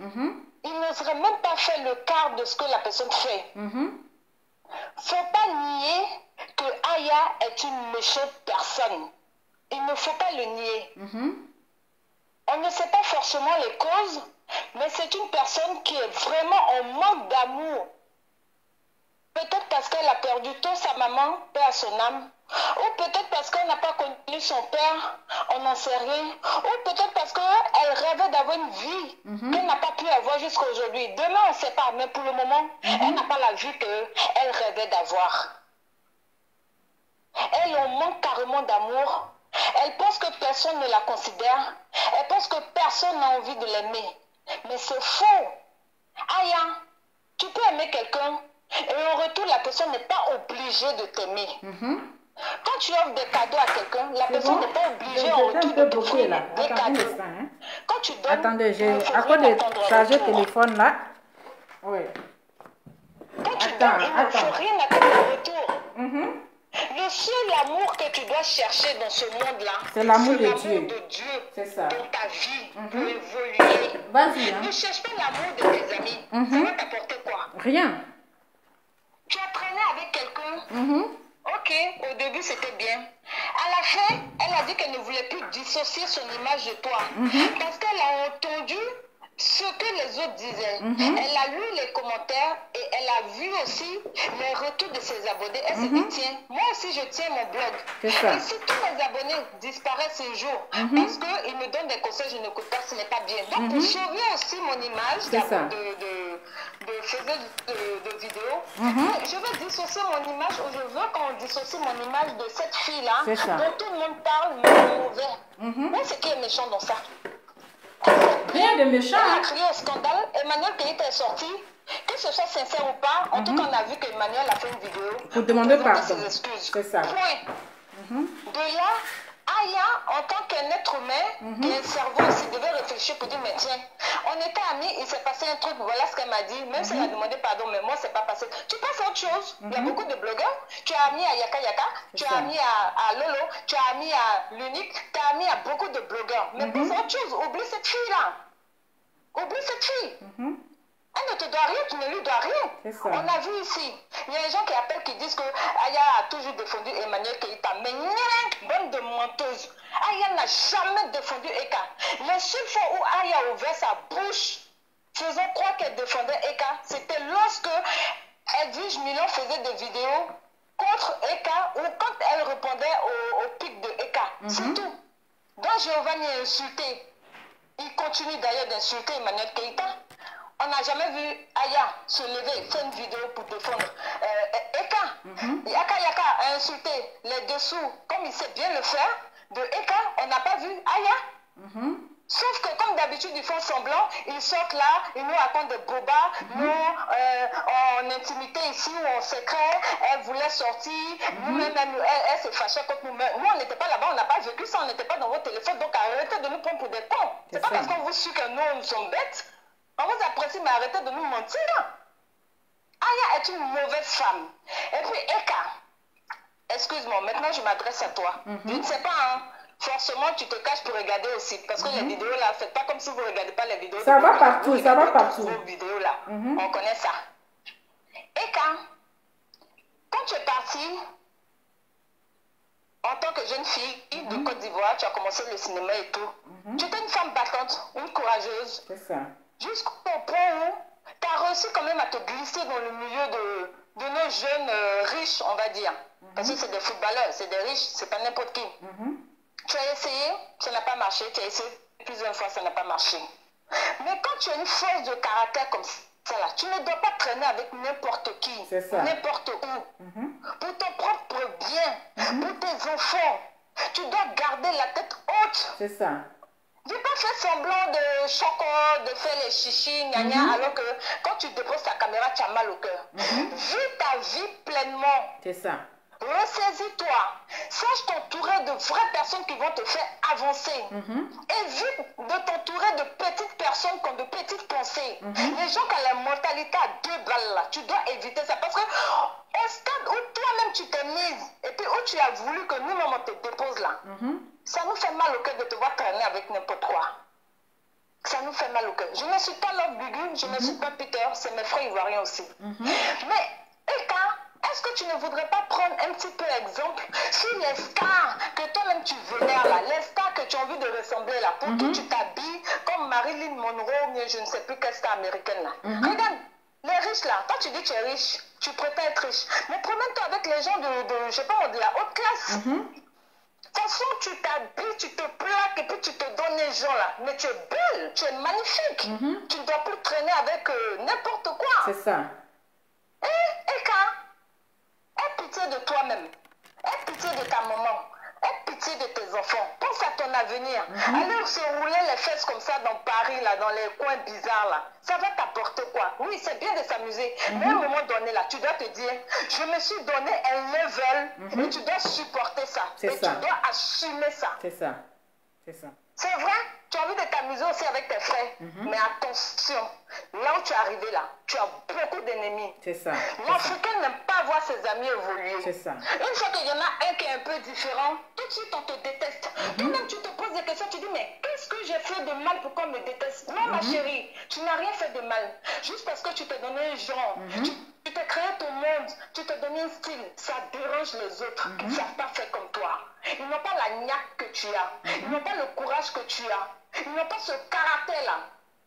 ils n'oseraient même pas faire le quart de ce que la personne fait. Faut pas nier que Aya est une méchante personne. Il ne faut pas le nier. On ne sait pas forcément les causes, mais c'est une personne qui est vraiment en manque d'amour. Peut-être parce qu'elle a perdu tôt sa maman, paix à son âme. Ou peut-être parce qu'elle n'a pas connu son père, on n'en sait rien. Ou peut-être parce qu'elle rêvait d'avoir une vie qu'elle n'a pas pu avoir jusqu'à aujourd'hui. Demain, on ne sait pas, mais pour le moment, elle n'a pas la vie qu'elle rêvait d'avoir. Elle en manque carrément d'amour. Elle pense que personne ne la considère. Elle pense que personne n'a envie de l'aimer. Mais c'est faux. Aya, tu peux aimer quelqu'un et en retour, la personne n'est pas obligée de t'aimer. Quand tu offres des cadeaux à quelqu'un, la personne n'est pas obligée en retour de t'offrir des cadeaux. Quand tu donnes... Attendez, j'ai à quoi de charger le téléphone là? Oui. Quand tu donnes, il ne faut rien attendre en retour. Le seul amour que tu dois chercher dans ce monde-là, c'est l'amour de Dieu. C'est ça. Dans ta vie, pour évoluer. Vas-y. Ne cherche pas l'amour de tes amis. Ça va t'apporter quoi? Rien. Tu as traîné avec quelqu'un. Ok, au début c'était bien. À la fin, elle a dit qu'elle ne voulait plus dissocier son image de toi. Parce qu'elle a entendu ce que les autres disaient. Elle a lu les commentaires et elle a vu aussi les retours de ses abonnés. Elle s'est dit, tiens, moi aussi je tiens mon blog. Et si tous mes abonnés disparaissent un jour, parce qu'ils me donnent des conseils, je n'écoute pas, ce n'est pas bien. Donc pour sauver aussi mon image de faiseuse de vidéos, je vais dissocier mon image, ou je veux qu'on dissocie mon image de cette fille-là, dont tout le monde parle mauvais. Mais c'est qui est méchant dans ça? Rien de méchant. Elle a créé un scandale. Emmanuel Keïta est sorti. Que ce soit sincère ou pas, en tout cas, on a vu qu'Emmanuel a fait une vidéo pour demander pardon. Ses excuses. C'est ça. Point. De là, Aya, en tant qu'un être humain, qui a un cerveau aussi, devait réfléchir pour dire, mais tiens, on était amis, il s'est passé un truc, voilà ce qu'elle m'a dit, même si elle a demandé pardon, mais moi, c'est pas passé. Tu passes à autre chose. Il y a beaucoup de blogueurs. Tu as ami à Yaka Yaka, tu as ami à Lolo, tu as ami à l'Unique, tu as ami à beaucoup de blogueurs. Mais passe à autre chose. Oublie cette fille-là. Oublie cette fille. Elle ne te doit rien, tu ne lui dois rien. On a vu ici, il y a des gens qui appellent, qui disent que Aya a toujours défendu Emmanuel Keïta. Mais non, bande de menteuses. Aya n'a jamais défendu Eka. La seule fois où Aya a ouvert sa bouche, faisant croire qu'elle défendait Eka, c'était lorsque Edwige Milan faisait des vidéos contre Eka, ou quand elle répondait au pic de Eka. C'est tout. Donc Giovanni est insulté. Il continue d'ailleurs d'insulter Emmanuel Keïta. On n'a jamais vu Aya se lever, faire une vidéo pour défendre Eka. Yaka Yaka a insulté les dessous, comme il sait bien le faire, de Eka. On n'a pas vu Aya. Sauf que comme d'habitude, ils font semblant, ils sortent là, ils nous racontent des bobas, nous, en intimité ici, ou en secret, elle voulait sortir, nous-mêmes, elle s'est fâchée contre nous. Mais nous, on n'était pas là-bas, on n'a pas vécu ça, on n'était pas dans votre téléphone, donc arrêtez de nous prendre pour des cons. C'est pas parce qu'on vous suit que nous sommes bêtes. On vous apprécie, mais arrêtez de nous mentir. Aya est une mauvaise femme. Et puis, Eka, excuse-moi, maintenant je m'adresse à toi. Je ne sais pas, hein. Forcément, tu te caches pour regarder aussi. Parce que les vidéos là, faites pas comme si vous ne regardez pas les vidéos. Ça va partout, ça va partout. Vos vidéos là, on connaît ça. Eka, quand tu es partie, en tant que jeune fille de Côte d'Ivoire, tu as commencé le cinéma et tout. Tu étais une femme battante, une courageuse. C'est ça. Jusqu'au point où tu as réussi quand même à te glisser dans le milieu de nos jeunes riches, on va dire. Parce que c'est des footballeurs, c'est des riches, c'est pas n'importe qui. Tu as essayé, ça n'a pas marché. Tu as essayé plusieurs fois, ça n'a pas marché. Mais quand tu as une force de caractère comme ça, là, tu ne dois pas traîner avec n'importe qui, n'importe où. Pour ton propre bien, pour tes enfants, tu dois garder la tête haute. C'est ça. Ne pas faire semblant de chocolat, de faire les chichis, gna, alors que quand tu déposes ta caméra, tu as mal au cœur. Vis ta vie pleinement. C'est ça. Ressaisis-toi. Sache t'entourer de vraies personnes qui vont te faire avancer. Évite de t'entourer de petites personnes qui ont de petites pensées. Les gens qui ont la mentalité à 2 balles là, tu dois éviter ça. Parce que au stade où toi-même tu t'es mise, et puis où tu as voulu que nous-mêmes on te dépose là, ça nous fait mal au cœur de te voir traîner avec n'importe quoi. Ça nous fait mal au cœur. Je ne suis pas Love Bugu, je ne suis pas Peter, c'est mes frères ivoiriens aussi. Mais, Eka, est-ce que tu ne voudrais pas prendre un petit peu exemple sur les stars que toi-même tu vénères là, les stars que tu as envie de ressembler là, pour que tu t'habilles comme Marilyn Monroe, mais je ne sais plus quelle star américaine là. Regarde, les riches là, toi tu dis que tu es riche, tu prétends être riche, mais promène-toi avec les gens de je sais pas, de la haute classe. De toute façon, tu t'habilles, tu te plaques et puis tu te donnes les gens là. Mais tu es belle, tu es magnifique. Tu ne dois plus traîner avec n'importe quoi. C'est ça. Eka, aie pitié de toi-même. Aie pitié de ta maman. Aie pitié de tes enfants. Pense à ton avenir. Aller se rouler les fesses comme ça dans Paris, là, dans les coins bizarres, là. Ça va t'apporter quoi? Oui, c'est bien de s'amuser. Mais à un moment donné, là, tu dois te dire, je me suis donné un level et tu dois supporter ça. Et tu dois assumer ça. C'est ça. C'est ça. C'est vrai, tu as envie de t'amuser aussi avec tes frères. Mais attention, là où tu es arrivé là, tu as beaucoup d'ennemis. C'est ça. L'Africain n'aime pas voir ses amis évoluer. C'est ça. Une fois qu'il y en a un qui est un peu différent, tout de suite on te déteste. Toi-même tu te poses des questions, tu dis mais qu'est-ce que j'ai fait de mal pour qu'on me déteste? Non ma chérie, tu n'as rien fait de mal. Juste parce que tu t'es donné un genre, tu t'es créé ton monde, tu t'es donné un style, ça dérange les autres qui ne savent pas faire comme toi. Ils n'ont pas la niaque que tu as, ils n'ont pas le courage que tu as, ils n'ont pas ce caractère-là,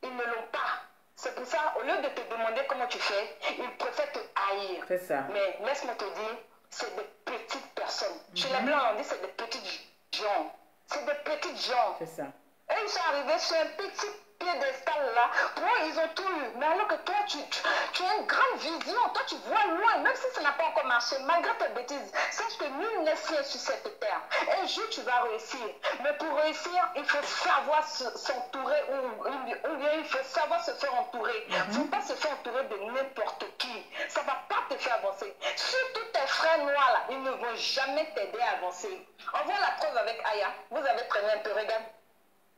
ils ne l'ont pas. C'est pour ça, au lieu de te demander comment tu fais, ils préfèrent te haïr. C'est ça. Mais laisse-moi te dire, c'est des petites personnes. Chez les Blancs, on dit c'est des petites gens. C'est des petites gens. C'est ça. Et ils sont arrivés sur un petit piédestal là. Pour eux, ils ont tout eu. Mais alors que toi, tu as une grande vision. Toi, tu vois loin. Même si ça n'a pas encore marché, malgré tes bêtises, sache que nul n'est fier sur cette terre. Un jour, tu vas réussir. Mais pour réussir, il faut savoir s'entourer ou bien il faut savoir se faire entourer. Il ne faut pas se faire entourer de n'importe qui. Ça ne va pas te faire avancer. Surtout tes frères noirs là, ils ne vont jamais t'aider à avancer. On voit la preuve avec Aya. Vous avez traîné un peu, regarde.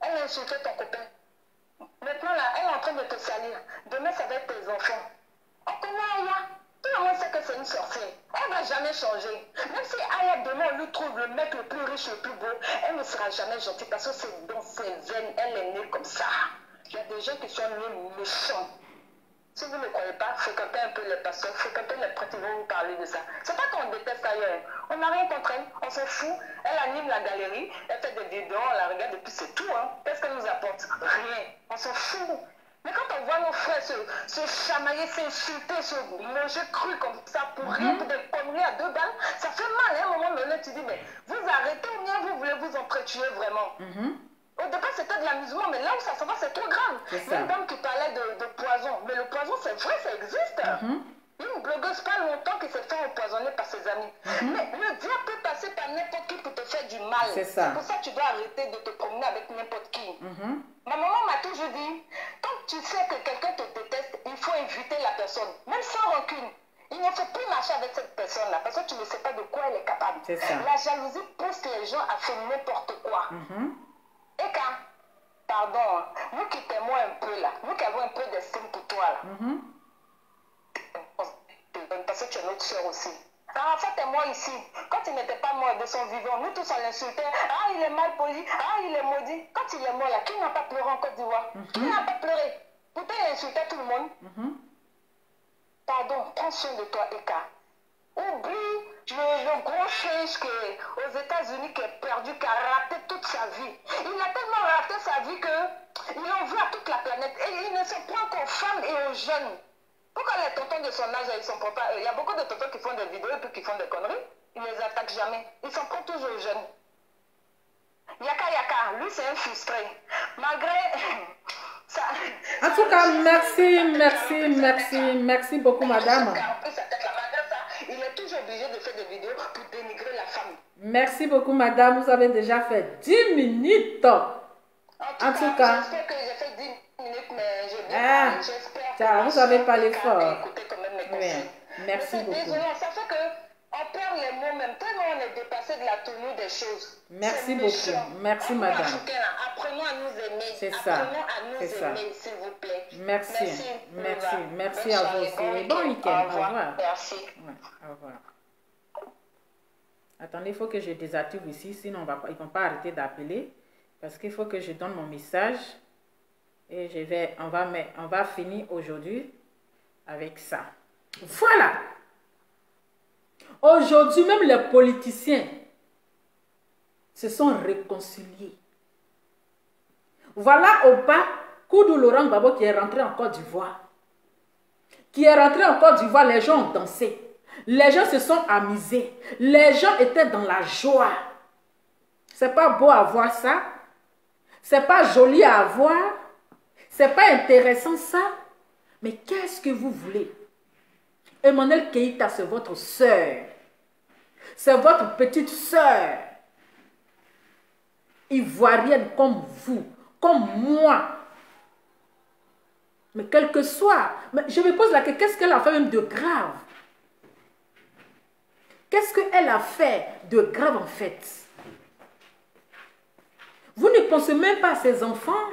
Elle a insulté ton copain. Maintenant, là, elle est en train de te salir. Demain, ça va être tes enfants. On connaît Aya. Tout le monde sait que c'est une sorcière. Elle ne va jamais changer. Même si Aya, demain, on lui trouve le mec le plus riche, le plus beau, elle ne sera jamais gentille parce que c'est dans ses veines. Elle est née comme ça. Il y a des gens qui sont nés méchants. Si vous ne croyez pas, fréquentez un peu les pasteurs, fréquentez les prêtres, ils vont vous parler de ça. C'est pas qu'on déteste ailleurs. On n'a rien contre elle, on s'en fout. Elle anime la galerie, elle fait des vidéos, on la regarde et puis c'est tout. Qu'est-ce qu'elle nous apporte? Rien. On s'en fout. Mais quand on voit nos frères se chamailler, s'insulter, se manger cru comme ça pour rien, pour des conneries à 2 balles, ça fait mal. À un moment donné, tu dis, mais vous arrêtez ou bien vous voulez vous entretuer vraiment? Au départ, c'était de l'amusement, mais là où ça s'en va, c'est trop grave. Il y a une dame qui parlait de poison. Mais le poison, c'est vrai, ça existe. Une blogueuse pas longtemps qui s'est fait empoisonner par ses amis. Mais le diable peut passer par n'importe qui pour te faire du mal. C'est pour ça que tu dois arrêter de te promener avec n'importe qui. Ma maman m'a toujours dit, quand tu sais que quelqu'un te déteste, il faut éviter la personne, même sans rancune. Il ne faut plus marcher avec cette personne-là parce que tu ne sais pas de quoi elle est capable. La jalousie pousse les gens à faire n'importe quoi. Et quand, pardon, nous qui t'aimons un peu là, nous qui avons un peu d'estime pour toi là, parce que tu es notre soeur aussi. En fait, et moi ici, quand il n'était pas mort de son vivant, nous tous on l'insultait. Ah, il est mal poli, ah, il est maudit. Quand il est mort là, qui n'a pas pleuré en Côte d'Ivoire? Qui n'a pas pleuré? Pourtant, il insultait tout le monde. Pardon, prends soin de toi, Eka. Oublie le gros singe qui est aux États-Unis, qui est perdu, qui a raté toute sa vie. Il a tellement raté sa vie qu'il en veut à toute la planète. Et il ne se prend qu'aux femmes et aux jeunes. Pourquoi les tontons de son âge, ils s'en prennent pas? Il y a beaucoup de tontons qui font des vidéos et puis qui font des conneries. Ils ne les attaquent jamais. Ils s'en prennent toujours aux jeunes. Yaka, lui c'est un frustré. Malgré ça. En tout cas, merci beaucoup, madame. Il est toujours obligé de faire des vidéos pour dénigrer la femme. Merci beaucoup, madame. Vous avez déjà fait 10 minutes. En tout cas. J'espère que j'ai fait 10 minutes, mais j'ai bien parlé. J'espère. Vous n'avez pas l'effort. Oui. Merci beaucoup. Désolée, ça fait que on perd les mots même tellement on est dépassé de la tournure des choses. Merci beaucoup. Merci, madame. Apprenons à nous aimer. C'est ça. Apprenons à nous aimer, s'il vous plaît. Merci à vous aussi. Bon week-end. Au revoir. Merci. Ouais, au revoir. Attendez, il faut que je désactive ici, sinon ils ne vont pas arrêter d'appeler. Parce qu'il faut que je donne mon message. Et on va finir aujourd'hui avec ça. Voilà. Aujourd'hui, même les politiciens se sont réconciliés. Voilà au bas Koudou Laurent Gbagbo qui est rentré en Côte d'Ivoire. Qui est rentré en Côte d'Ivoire, les gens ont dansé. Les gens se sont amusés. Les gens étaient dans la joie. C'est pas beau à voir ça. C'est pas joli à voir. C'est pas intéressant ça. Mais qu'est-ce que vous voulez? Emmanuel Keïta, c'est votre sœur. C'est votre petite sœur. Ivoirienne comme vous, comme moi. Mais quel que soit, mais je me pose la question, qu'est-ce qu'elle a fait même de grave? Qu'est-ce qu'elle a fait de grave en fait? Vous ne pensez même pas à ses enfants.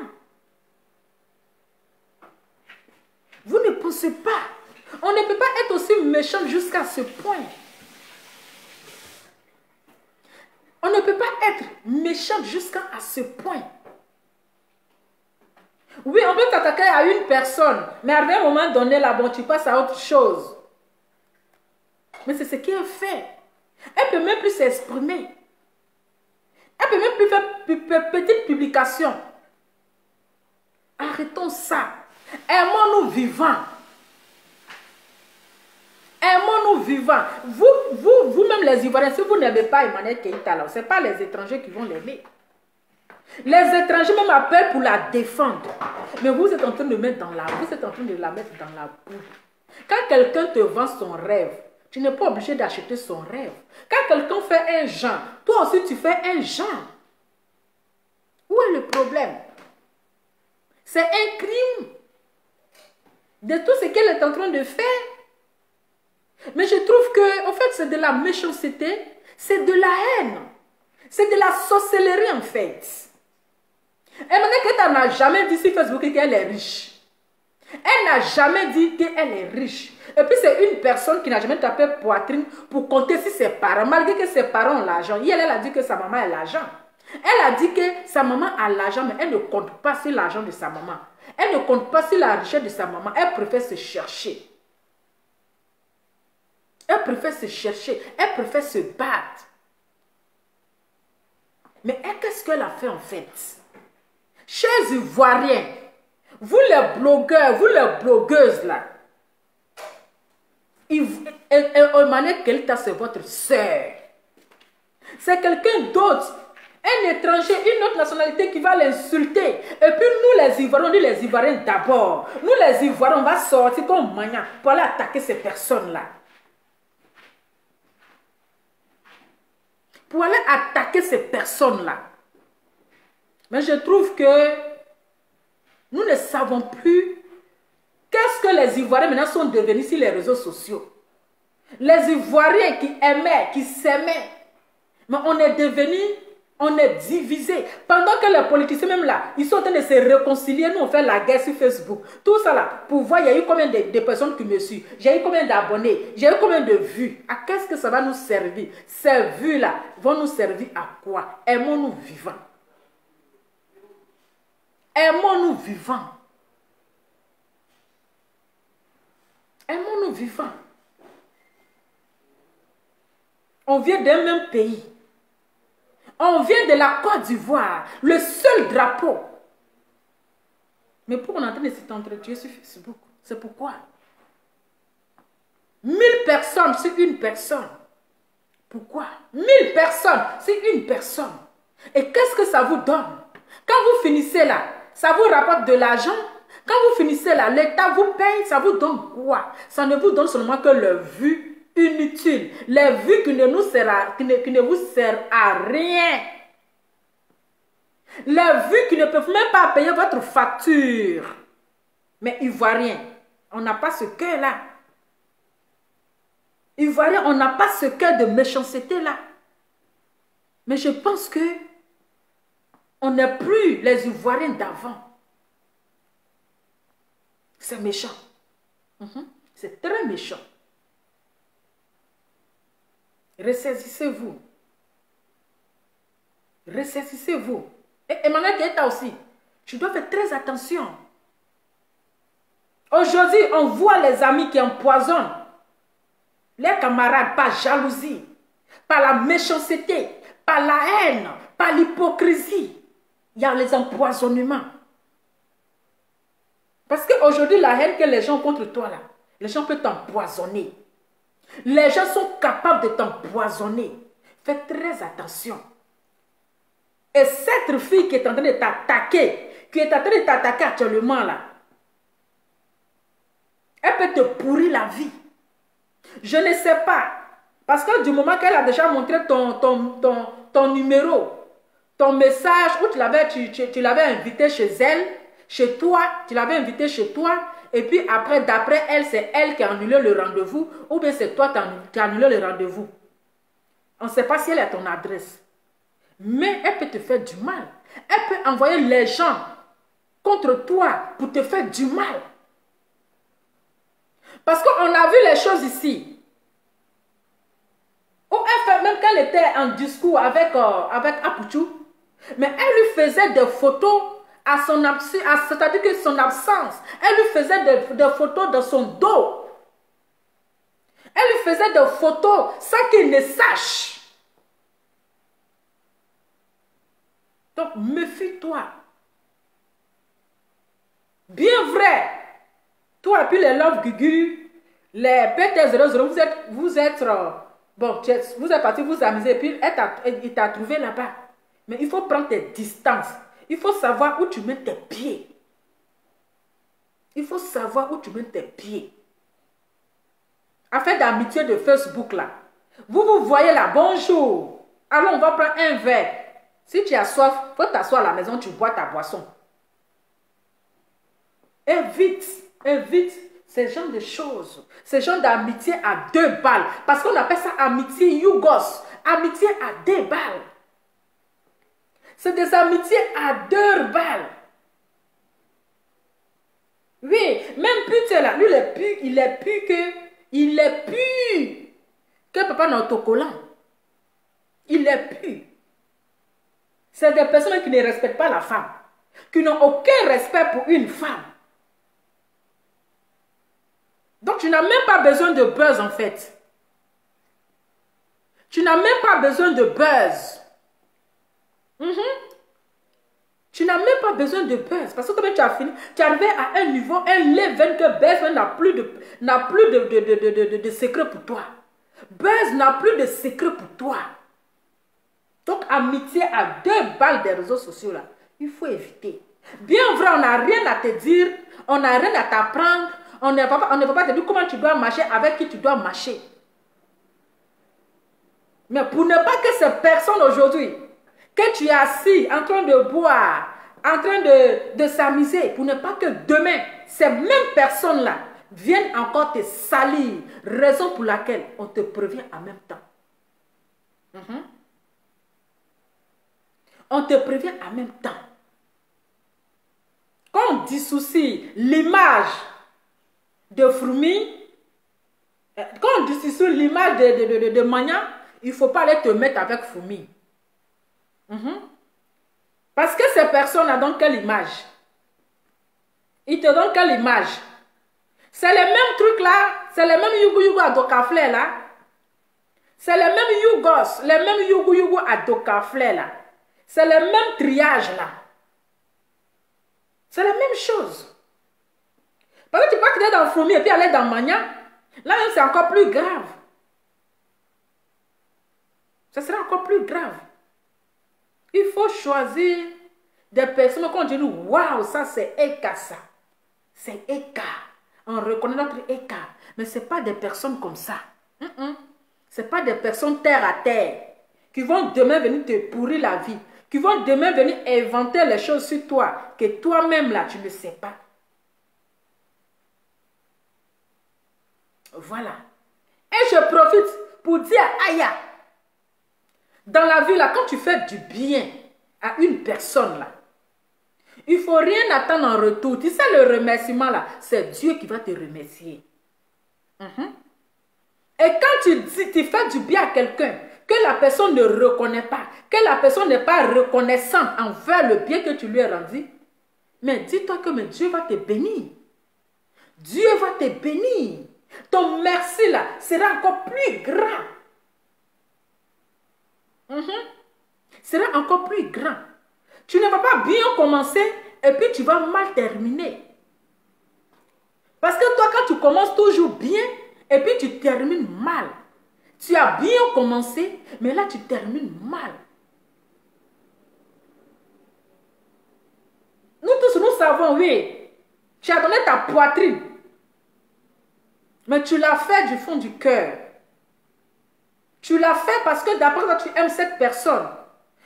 Vous ne pensez pas. On ne peut pas être aussi méchant jusqu'à ce point. On ne peut pas être méchant jusqu'à ce point. Oui, on peut t'attaquer à une personne, mais à un moment donné, là, bon, tu passes à autre chose. Mais c'est ce qui est fait. Elle ne peut même plus s'exprimer. Elle ne peut même plus faire petite publication. Arrêtons ça. Aimons-nous vivants. Aimons-nous vivants. Vous-même les Ivoiriens, si vous n'aimez pas Emmanuel Keïta, ce n'est pas les étrangers qui vont l'aimer. Les étrangers même appellent pour la défendre. Mais vous êtes en train de mettre dans la boue. Vous êtes en train de la mettre dans la boue. Quand quelqu'un te vend son rêve, tu n'es pas obligé d'acheter son rêve. Quand quelqu'un fait un genre, toi aussi tu fais un genre. Où est le problème? C'est un crime de tout ce qu'elle est en train de faire. Mais je trouve que, en fait, c'est de la méchanceté, c'est de la haine, c'est de la sorcellerie en fait. Emmanuel Keïta n'a jamais dit sur Facebook qu'elle est riche. Elle n'a jamais dit qu'elle est riche. Et puis c'est une personne qui n'a jamais tapé poitrine pour compter sur ses parents, malgré que ses parents ont l'argent. Hier, elle a dit que sa maman a l'argent. Elle a dit que sa maman a l'argent, mais elle ne compte pas sur l'argent de sa maman. Elle ne compte pas sur la richesse de sa maman. Elle préfère se chercher. Elle préfère se chercher. Elle préfère se battre. Mais qu'est-ce qu'elle a fait en fait? Chers Ivoiriens, vous les blogueurs, vous les blogueuses là, Emmanuel Keïta, c'est votre sœur. C'est quelqu'un d'autre, un étranger, une autre nationalité qui va l'insulter. Et puis nous les Ivoiriens, on dit les Ivoiriens d'abord. Nous les Ivoiriens, on va sortir comme Magnan pour aller attaquer ces personnes-là. Pour aller attaquer ces personnes-là. Mais je trouve que nous ne savons plus qu'est-ce que les Ivoiriens maintenant sont devenus sur les réseaux sociaux. Les Ivoiriens qui aimaient, qui s'aimaient. Mais on est devenus, on est divisés. Pendant que les politiciens même là, ils sont en train de se réconcilier. Nous on fait la guerre sur Facebook. Tout ça là, pour voir, il y a eu combien de personnes qui me suivent. J'ai eu combien d'abonnés. J'ai eu combien de vues. À qu'est-ce que ça va nous servir? Ces vues là vont nous servir à quoi? Aimons-nous vivants. Aimons-nous vivants. Aimons-nous vivants. On vient d'un même pays. On vient de la Côte d'Ivoire. Le seul drapeau. Mais pourquoi on est en train de s'entretuer sur Facebook? C'est pourquoi 1000 personnes sur une personne. Pourquoi 1000 personnes sur une personne. Et qu'est-ce que ça vous donne? Quand vous finissez là, ça vous rapporte de l'argent. Quand vous finissez là, l'État vous paye, ça vous donne quoi? Ça ne vous donne seulement que les vues inutiles. Les vues qui ne vous servent à rien. Les vues qui ne peuvent même pas payer votre facture. Mais Ivoirien, on n'a pas ce cœur-là. Ivoirien, on n'a pas ce cœur de méchanceté-là. Mais je pense que on n'est plus les Ivoiriens d'avant. C'est méchant. C'est très méchant. Ressaisissez-vous. Ressaisissez-vous. Et Emmanuel Keïta aussi. Tu dois faire très attention. Aujourd'hui, on voit les amis qui empoisonnent les camarades par jalousie, par la méchanceté, par la haine, par l'hypocrisie. Il y a les empoisonnements. Parce qu'aujourd'hui, la haine que les gens ont contre toi, là, les gens peuvent t'empoisonner. Les gens sont capables de t'empoisonner. Fais très attention. Et cette fille qui est en train de t'attaquer, actuellement, là, elle peut te pourrir la vie. Je ne sais pas. Parce que du moment qu'elle a déjà montré ton numéro, ton message, où tu l'avais invité chez elle, chez toi, tu l'avais invité chez toi, et puis après, d'après elle, c'est elle qui a annulé le rendez-vous, ou bien c'est toi qui as annulé le rendez-vous. On ne sait pas si elle a ton adresse. Mais elle peut te faire du mal. Elle peut envoyer les gens contre toi pour te faire du mal. Parce qu'on a vu les choses ici. Où elle fait, même quand elle était en discours avec Apouchou, mais elle lui faisait des photos à son absence, c'est-à-dire que son absence, elle lui faisait des photos de son dos. Elle lui faisait des photos sans qu'il ne sache. Donc, méfie-toi. Bien vrai. Toi et puis les Love Gugu, les PT00, vous êtes bon, vous êtes parti vous amuser et puis il t'a trouvé là-bas. Mais il faut prendre tes distances. Il faut savoir où tu mets tes pieds. Il faut savoir où tu mets tes pieds. Affaire d'amitié de Facebook là. Vous voyez là, bonjour. Allons, on va prendre un verre. Si tu as soif, il faut t'asseoir à la maison, tu bois ta boisson. Évite ce genre de choses. Ce genre d'amitié à 2 balles. Parce qu'on appelle ça amitié Yougos. Amitié à 2 balles. C'est des amitiés à 2 balles. Oui, même putain là, lui il est plus que papa dans autocollant. Il est plus. C'est des personnes qui ne respectent pas la femme. Qui n'ont aucun respect pour une femme. Donc tu n'as même pas besoin de buzz en fait. Tu n'as même pas besoin de buzz. Tu n'as même pas besoin de buzz. Parce que quand tu as fini, tu es arrivé à un niveau, un level que buzz n'a plus de secret pour toi. Buzz n'a plus de secret pour toi. Donc amitié à 2 balles des réseaux sociaux là, il faut éviter. Bien vrai, on n'a rien à te dire, on n'a rien à t'apprendre, on ne va pas te dire comment tu dois marcher, avec qui tu dois marcher. Mais pour ne pas que ces personnes aujourd'hui, que tu es assis en train de boire, en train de s'amuser, pour ne pas que demain, ces mêmes personnes-là viennent encore te salir, raison pour laquelle on te prévient en même temps. On te prévient en même temps. Quand on dissocie l'image de Froumi, quand on dissocie l'image de Mania, il ne faut pas aller te mettre avec Froumi. Parce que ces personnes-là donnent quelle image? Ils te donnent quelle image? C'est les mêmes trucs là, c'est les mêmes Yougou à Dokaflé là. C'est les mêmes Yougos, les mêmes Yougou à Dokaflé là. C'est le même triage là. C'est la même chose. Parce que tu peux quitter dans Froumi et puis aller dans Mania. Là même c'est encore plus grave. Ça sera encore plus grave. Il faut choisir des personnes quand on dit nous, waouh, ça c'est Eka ça. C'est Eka. On reconnaît notre Eka. Mais ce n'est pas des personnes comme ça. Ce n'est pas des personnes terre à terre qui vont demain venir te pourrir la vie, qui vont demain venir inventer les choses sur toi, que toi-même là, tu ne sais pas. Voilà. Et je profite pour dire à Aya, dans la vie là, quand tu fais du bien à une personne là, il ne faut rien attendre en retour. Tu sais, le remerciement là, c'est Dieu qui va te remercier. Et quand tu fais du bien à quelqu'un, que la personne ne reconnaît pas, que la personne n'est pas reconnaissante envers le bien que tu lui as rendu, mais dis-toi que Dieu va te bénir. Dieu va te bénir. Ton merci là sera encore plus grand. Sera encore plus grand. Tu ne vas pas bien commencer et puis tu vas mal terminer. Parce que toi, quand tu commences toujours bien et puis tu termines mal, tu as bien commencé, mais là tu termines mal. Nous tous, nous savons, oui, tu as donné ta poitrine, mais tu l'as fait du fond du cœur. Tu l'as fait parce que d'après toi, tu aimes cette personne.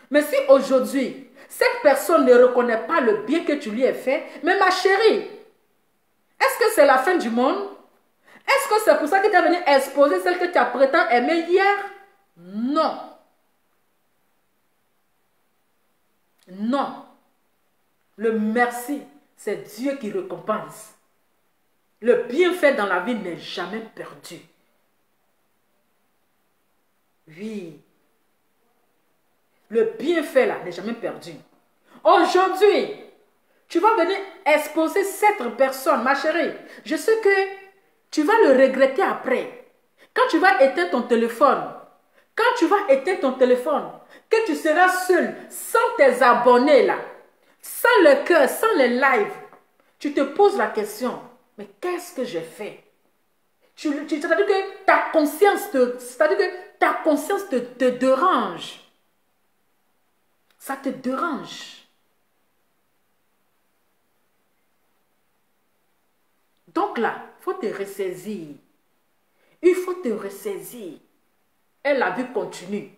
Mais si aujourd'hui, cette personne ne reconnaît pas le bien que tu lui as fait, mais ma chérie, est-ce que c'est la fin du monde? Est-ce que c'est pour ça que tu es venu exposer celle que tu as prétendu aimer hier? Non. Non. Le merci, c'est Dieu qui récompense. Le bienfait dans la vie n'est jamais perdu. Oui. Le bienfait là n'est jamais perdu. Aujourd'hui, tu vas venir exposer cette personne, ma chérie. Je sais que tu vas le regretter après. Quand tu vas éteindre ton téléphone, que tu seras seul, sans tes abonnés là, sans le cœur, sans les lives, tu te poses la question, mais qu'est-ce que j'ai fait? C'est-à-dire que ta conscience te dérange. Ça te dérange. Donc là, il faut te ressaisir. Il faut te ressaisir. Et la vie continue.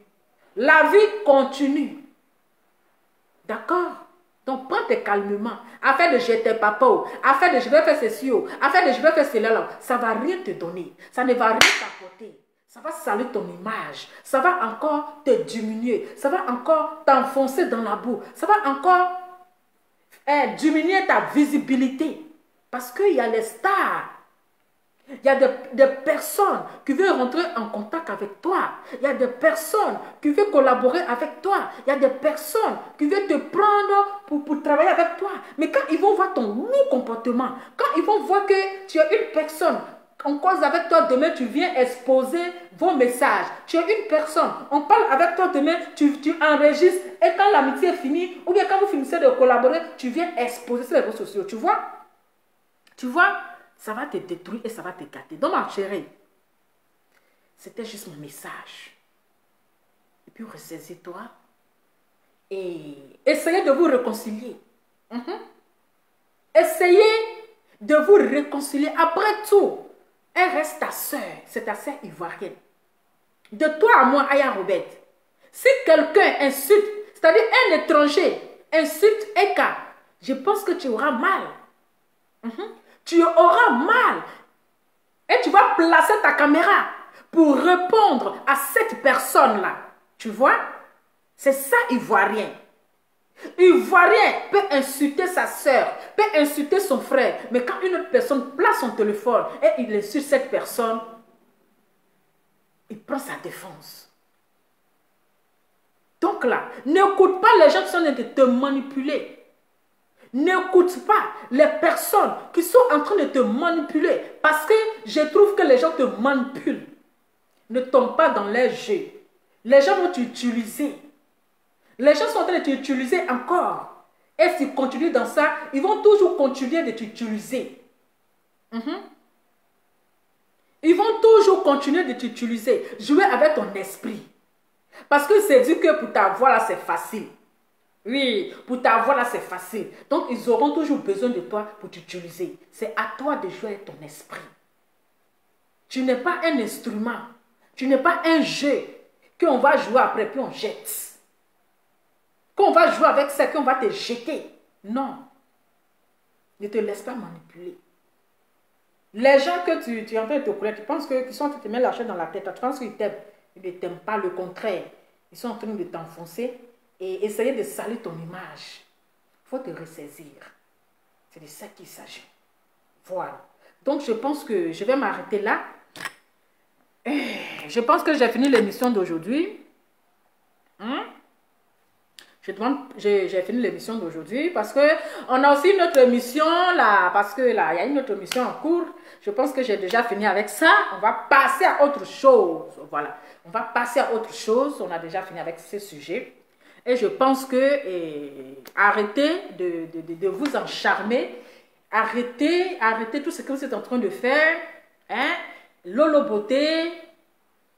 La vie continue. D'accord? Donc prends-toi calmement. Afin de jeter papa, afin de je vais faire ceci, afin de je vais faire cela là. Ça ne va rien te donner. Ça ne va rien t'apporter. Ça va salir ton image. Ça va encore te diminuer. Ça va encore t'enfoncer dans la boue. Ça va encore diminuer ta visibilité. Parce qu'il y a les stars. Il y a des personnes qui veulent rentrer en contact avec toi. Il y a des personnes qui veulent collaborer avec toi. Il y a des personnes qui veulent te prendre pour travailler avec toi. Mais quand ils vont voir ton bon comportement, quand ils vont voir que tu as une personne, on cause avec toi demain, tu viens exposer vos messages. Tu as une personne, on parle avec toi demain, tu enregistres. Et quand l'amitié est finie, ou bien quand vous finissez de collaborer, tu viens exposer sur les réseaux sociaux. Tu vois? Tu vois? Ça va te détruire et ça va te gâter. Donc, ma chérie, c'était juste mon message. Et puis, ressaisis-toi et essayez de vous réconcilier. Essayez de vous réconcilier. Après tout, elle reste ta soeur. C'est ta soeur ivoirienne. De toi à moi, Aya Robert, si quelqu'un insulte, c'est-à-dire un étranger, insulte Eka, je pense que tu auras mal. Tu auras mal. Et tu vas placer ta caméra pour répondre à cette personne-là. Tu vois? C'est ça, Ivoirien. Ivoirien peut insulter sa soeur, peut insulter son frère. Mais quand une autre personne place son téléphone et il insulte cette personne, il prend sa défense. Donc là, n'écoute pas les gens qui sont en train de te manipuler. N'écoute pas les personnes qui sont en train de te manipuler. Parce que je trouve que les gens te manipulent. Ne tombe pas dans les jeux. Les gens vont t'utiliser. Les gens sont en train de t'utiliser encore. Et s'ils continuent dans ça, ils vont toujours continuer de t'utiliser. Ils vont toujours continuer de t'utiliser. Jouer avec ton esprit. Parce que c'est dit que pour ta voix là, c'est facile. Oui, pour t'avoir là, c'est facile. Donc, ils auront toujours besoin de toi pour t'utiliser. C'est à toi de jouer avec ton esprit. Tu n'es pas un instrument. Tu n'es pas un jeu qu'on va jouer après, puis on jette. Qu'on va jouer avec ça, qu'on va te jeter. Non. Ne te laisse pas manipuler. Les gens que tu es en train de te connaître, tu penses qu'ils sont en train de te mettre la chaîne dans la tête. Tu penses qu'ils t'aiment. Ils ne t'aiment pas, le contraire. Ils sont en train de t'enfoncer et essayer de salir ton image. Il faut te ressaisir. C'est de ça qu'il s'agit. Voilà. Donc, je pense que je vais m'arrêter là. Je pense que j'ai fini l'émission d'aujourd'hui. J'ai fini l'émission d'aujourd'hui parce qu'on a aussi une autre émission là. Parce que là, il y a une autre émission en cours. Je pense que j'ai déjà fini avec ça. On va passer à autre chose. Voilà. On va passer à autre chose. On a déjà fini avec ce sujet. Et je pense que arrêtez de vous encharmer. Arrêtez tout ce que vous êtes en train de faire. Hein? Lolo Beauté,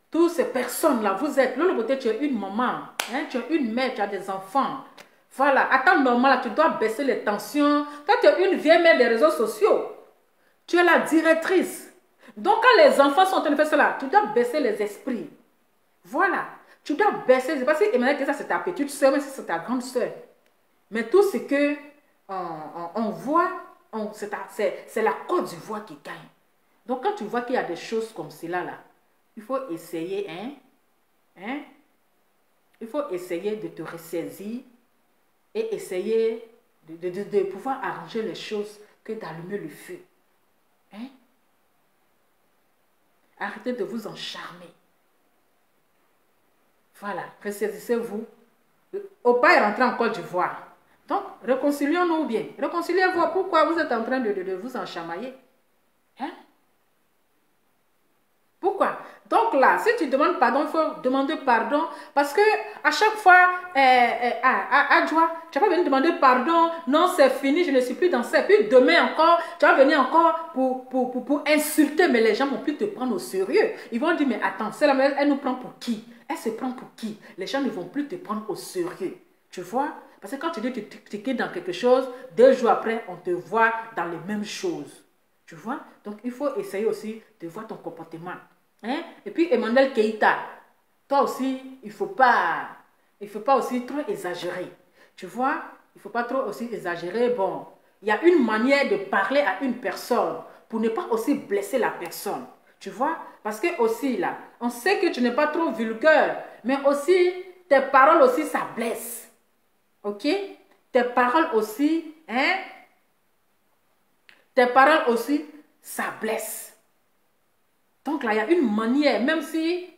toutes ces personnes-là, vous êtes. Lolo Beauté, tu es une maman. Hein? Tu es une mère, tu as des enfants. Voilà. À temps normal, là, tu dois baisser les tensions. Toi, tu es une vieille mère des réseaux sociaux. Tu es la directrice. Donc, quand les enfants sont en train de faire cela, tu dois baisser les esprits. Voilà. Tu dois baisser. C'est parce que Emmanuel, ça c'est ta petite soeur, mais c'est ta grande soeur. Mais tout ce que on voit, c'est la Côte d'Ivoire qui gagne. Donc, quand tu vois qu'il y a des choses comme cela, là, il faut essayer, il faut essayer de te ressaisir et essayer de pouvoir arranger les choses que d'allumer le feu. Hein? Arrêtez de vous encharmer. Voilà, ressaisissez-vous. Opa est rentré en Côte d'Ivoire. Donc, réconcilions-nous bien. Réconciliez-vous. Pourquoi vous êtes en train de vous enchamailler? Hein? Pourquoi? Donc là, si tu demandes pardon, il faut demander pardon. Parce que à chaque fois, Adjoa, tu vas pas venir demander pardon. Non, c'est fini, je ne suis plus dans ça. Et puis demain encore, tu vas venir encore pour insulter. Mais les gens ne vont plus te prendre au sérieux. Ils vont dire, mais attends, elle nous prend pour qui? Elle se prend pour qui? Les gens ne vont plus te prendre au sérieux. Tu vois? Parce que quand tu dis que tu quittes dans quelque chose, 2 jours après, on te voit dans les mêmes choses. Tu vois? Donc, il faut essayer aussi de voir ton comportement. Hein? Et puis, Emmanuel Keïta, toi aussi, il ne faut pas aussi trop exagérer. Tu vois? Il ne faut pas trop aussi exagérer. Bon, il y a une manière de parler à une personne pour ne pas aussi blesser la personne. Tu vois? Parce que aussi, là, on sait que tu n'es pas trop vulgaire, mais aussi, tes paroles aussi, ça blesse. Ok? Tes paroles aussi, hein? Tes paroles aussi, ça blesse. Donc là, il y a une manière, même si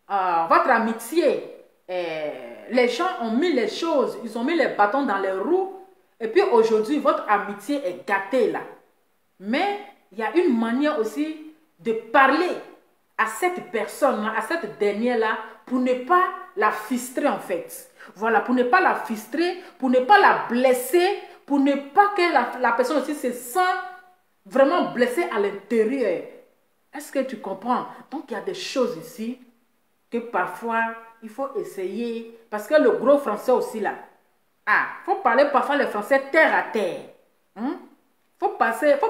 votre amitié, les gens ont mis les choses, ils ont mis les bâtons dans les roues, et puis aujourd'hui, votre amitié est gâtée là. Mais il y a une manière aussi de parler à cette personne-là, à cette dernière-là, pour ne pas la frustrer en fait. Voilà, pour ne pas la frustrer, pour ne pas la blesser, pour ne pas que la personne aussi se sente vraiment blessée à l'intérieur. Est-ce que tu comprends? Donc, il y a des choses ici que parfois, il faut essayer. Parce que le gros français aussi là, il faut parler parfois le français terre à terre. Faut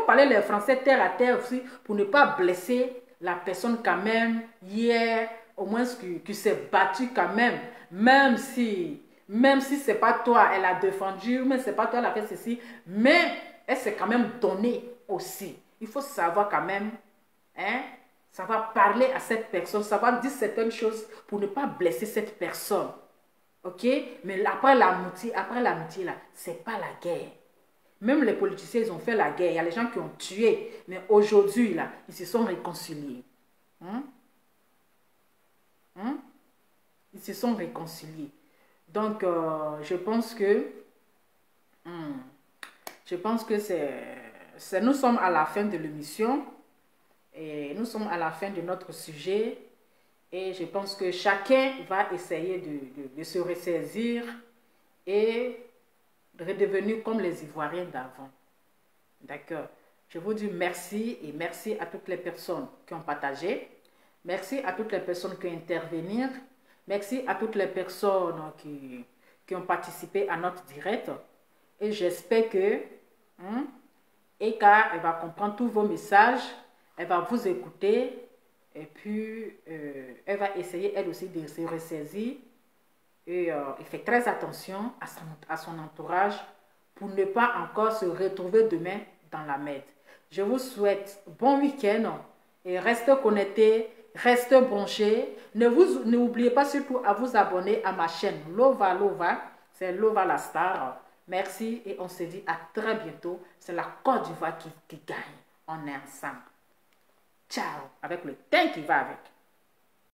parler le français terre à terre aussi pour ne pas blesser la personne quand même. Hier, au moins qui s'est battue quand même. Même si ce n'est pas toi, elle a défendu, mais ce n'est pas toi, elle a fait ceci. Mais elle s'est quand même donnée aussi. Il faut savoir quand même, savoir parler à cette personne, savoir dire certaines choses pour ne pas blesser cette personne. Ok? Mais après l'amitié là, ce n'est pas la guerre. Même les politiciens, ils ont fait la guerre. Il y a les gens qui ont tué. Mais aujourd'hui, là, ils se sont réconciliés. Ils se sont réconciliés. Donc, je pense que nous sommes à la fin de l'émission. Et nous sommes à la fin de notre sujet. Et je pense que chacun va essayer de se ressaisir et de redevenir comme les Ivoiriens d'avant. D'accord. Je vous dis merci et merci à toutes les personnes qui ont partagé. Merci à toutes les personnes qui ont intervenu. Merci à toutes les personnes qui ont participé à notre direct. Et j'espère que Eka, elle va comprendre tous vos messages, elle va vous écouter et puis elle va essayer elle aussi de se ressaisir et fait très attention à son entourage pour ne pas encore se retrouver demain dans la merde. Je vous souhaite bon week-end et restez connectés, restez branchés. N'oubliez pas surtout à vous abonner à ma chaîne Lova Lova, c'est Lova la star. Merci et on se dit à très bientôt. C'est la Côte d'Ivoire qui gagne. On est ensemble. Ciao, avec le thym qui va avec.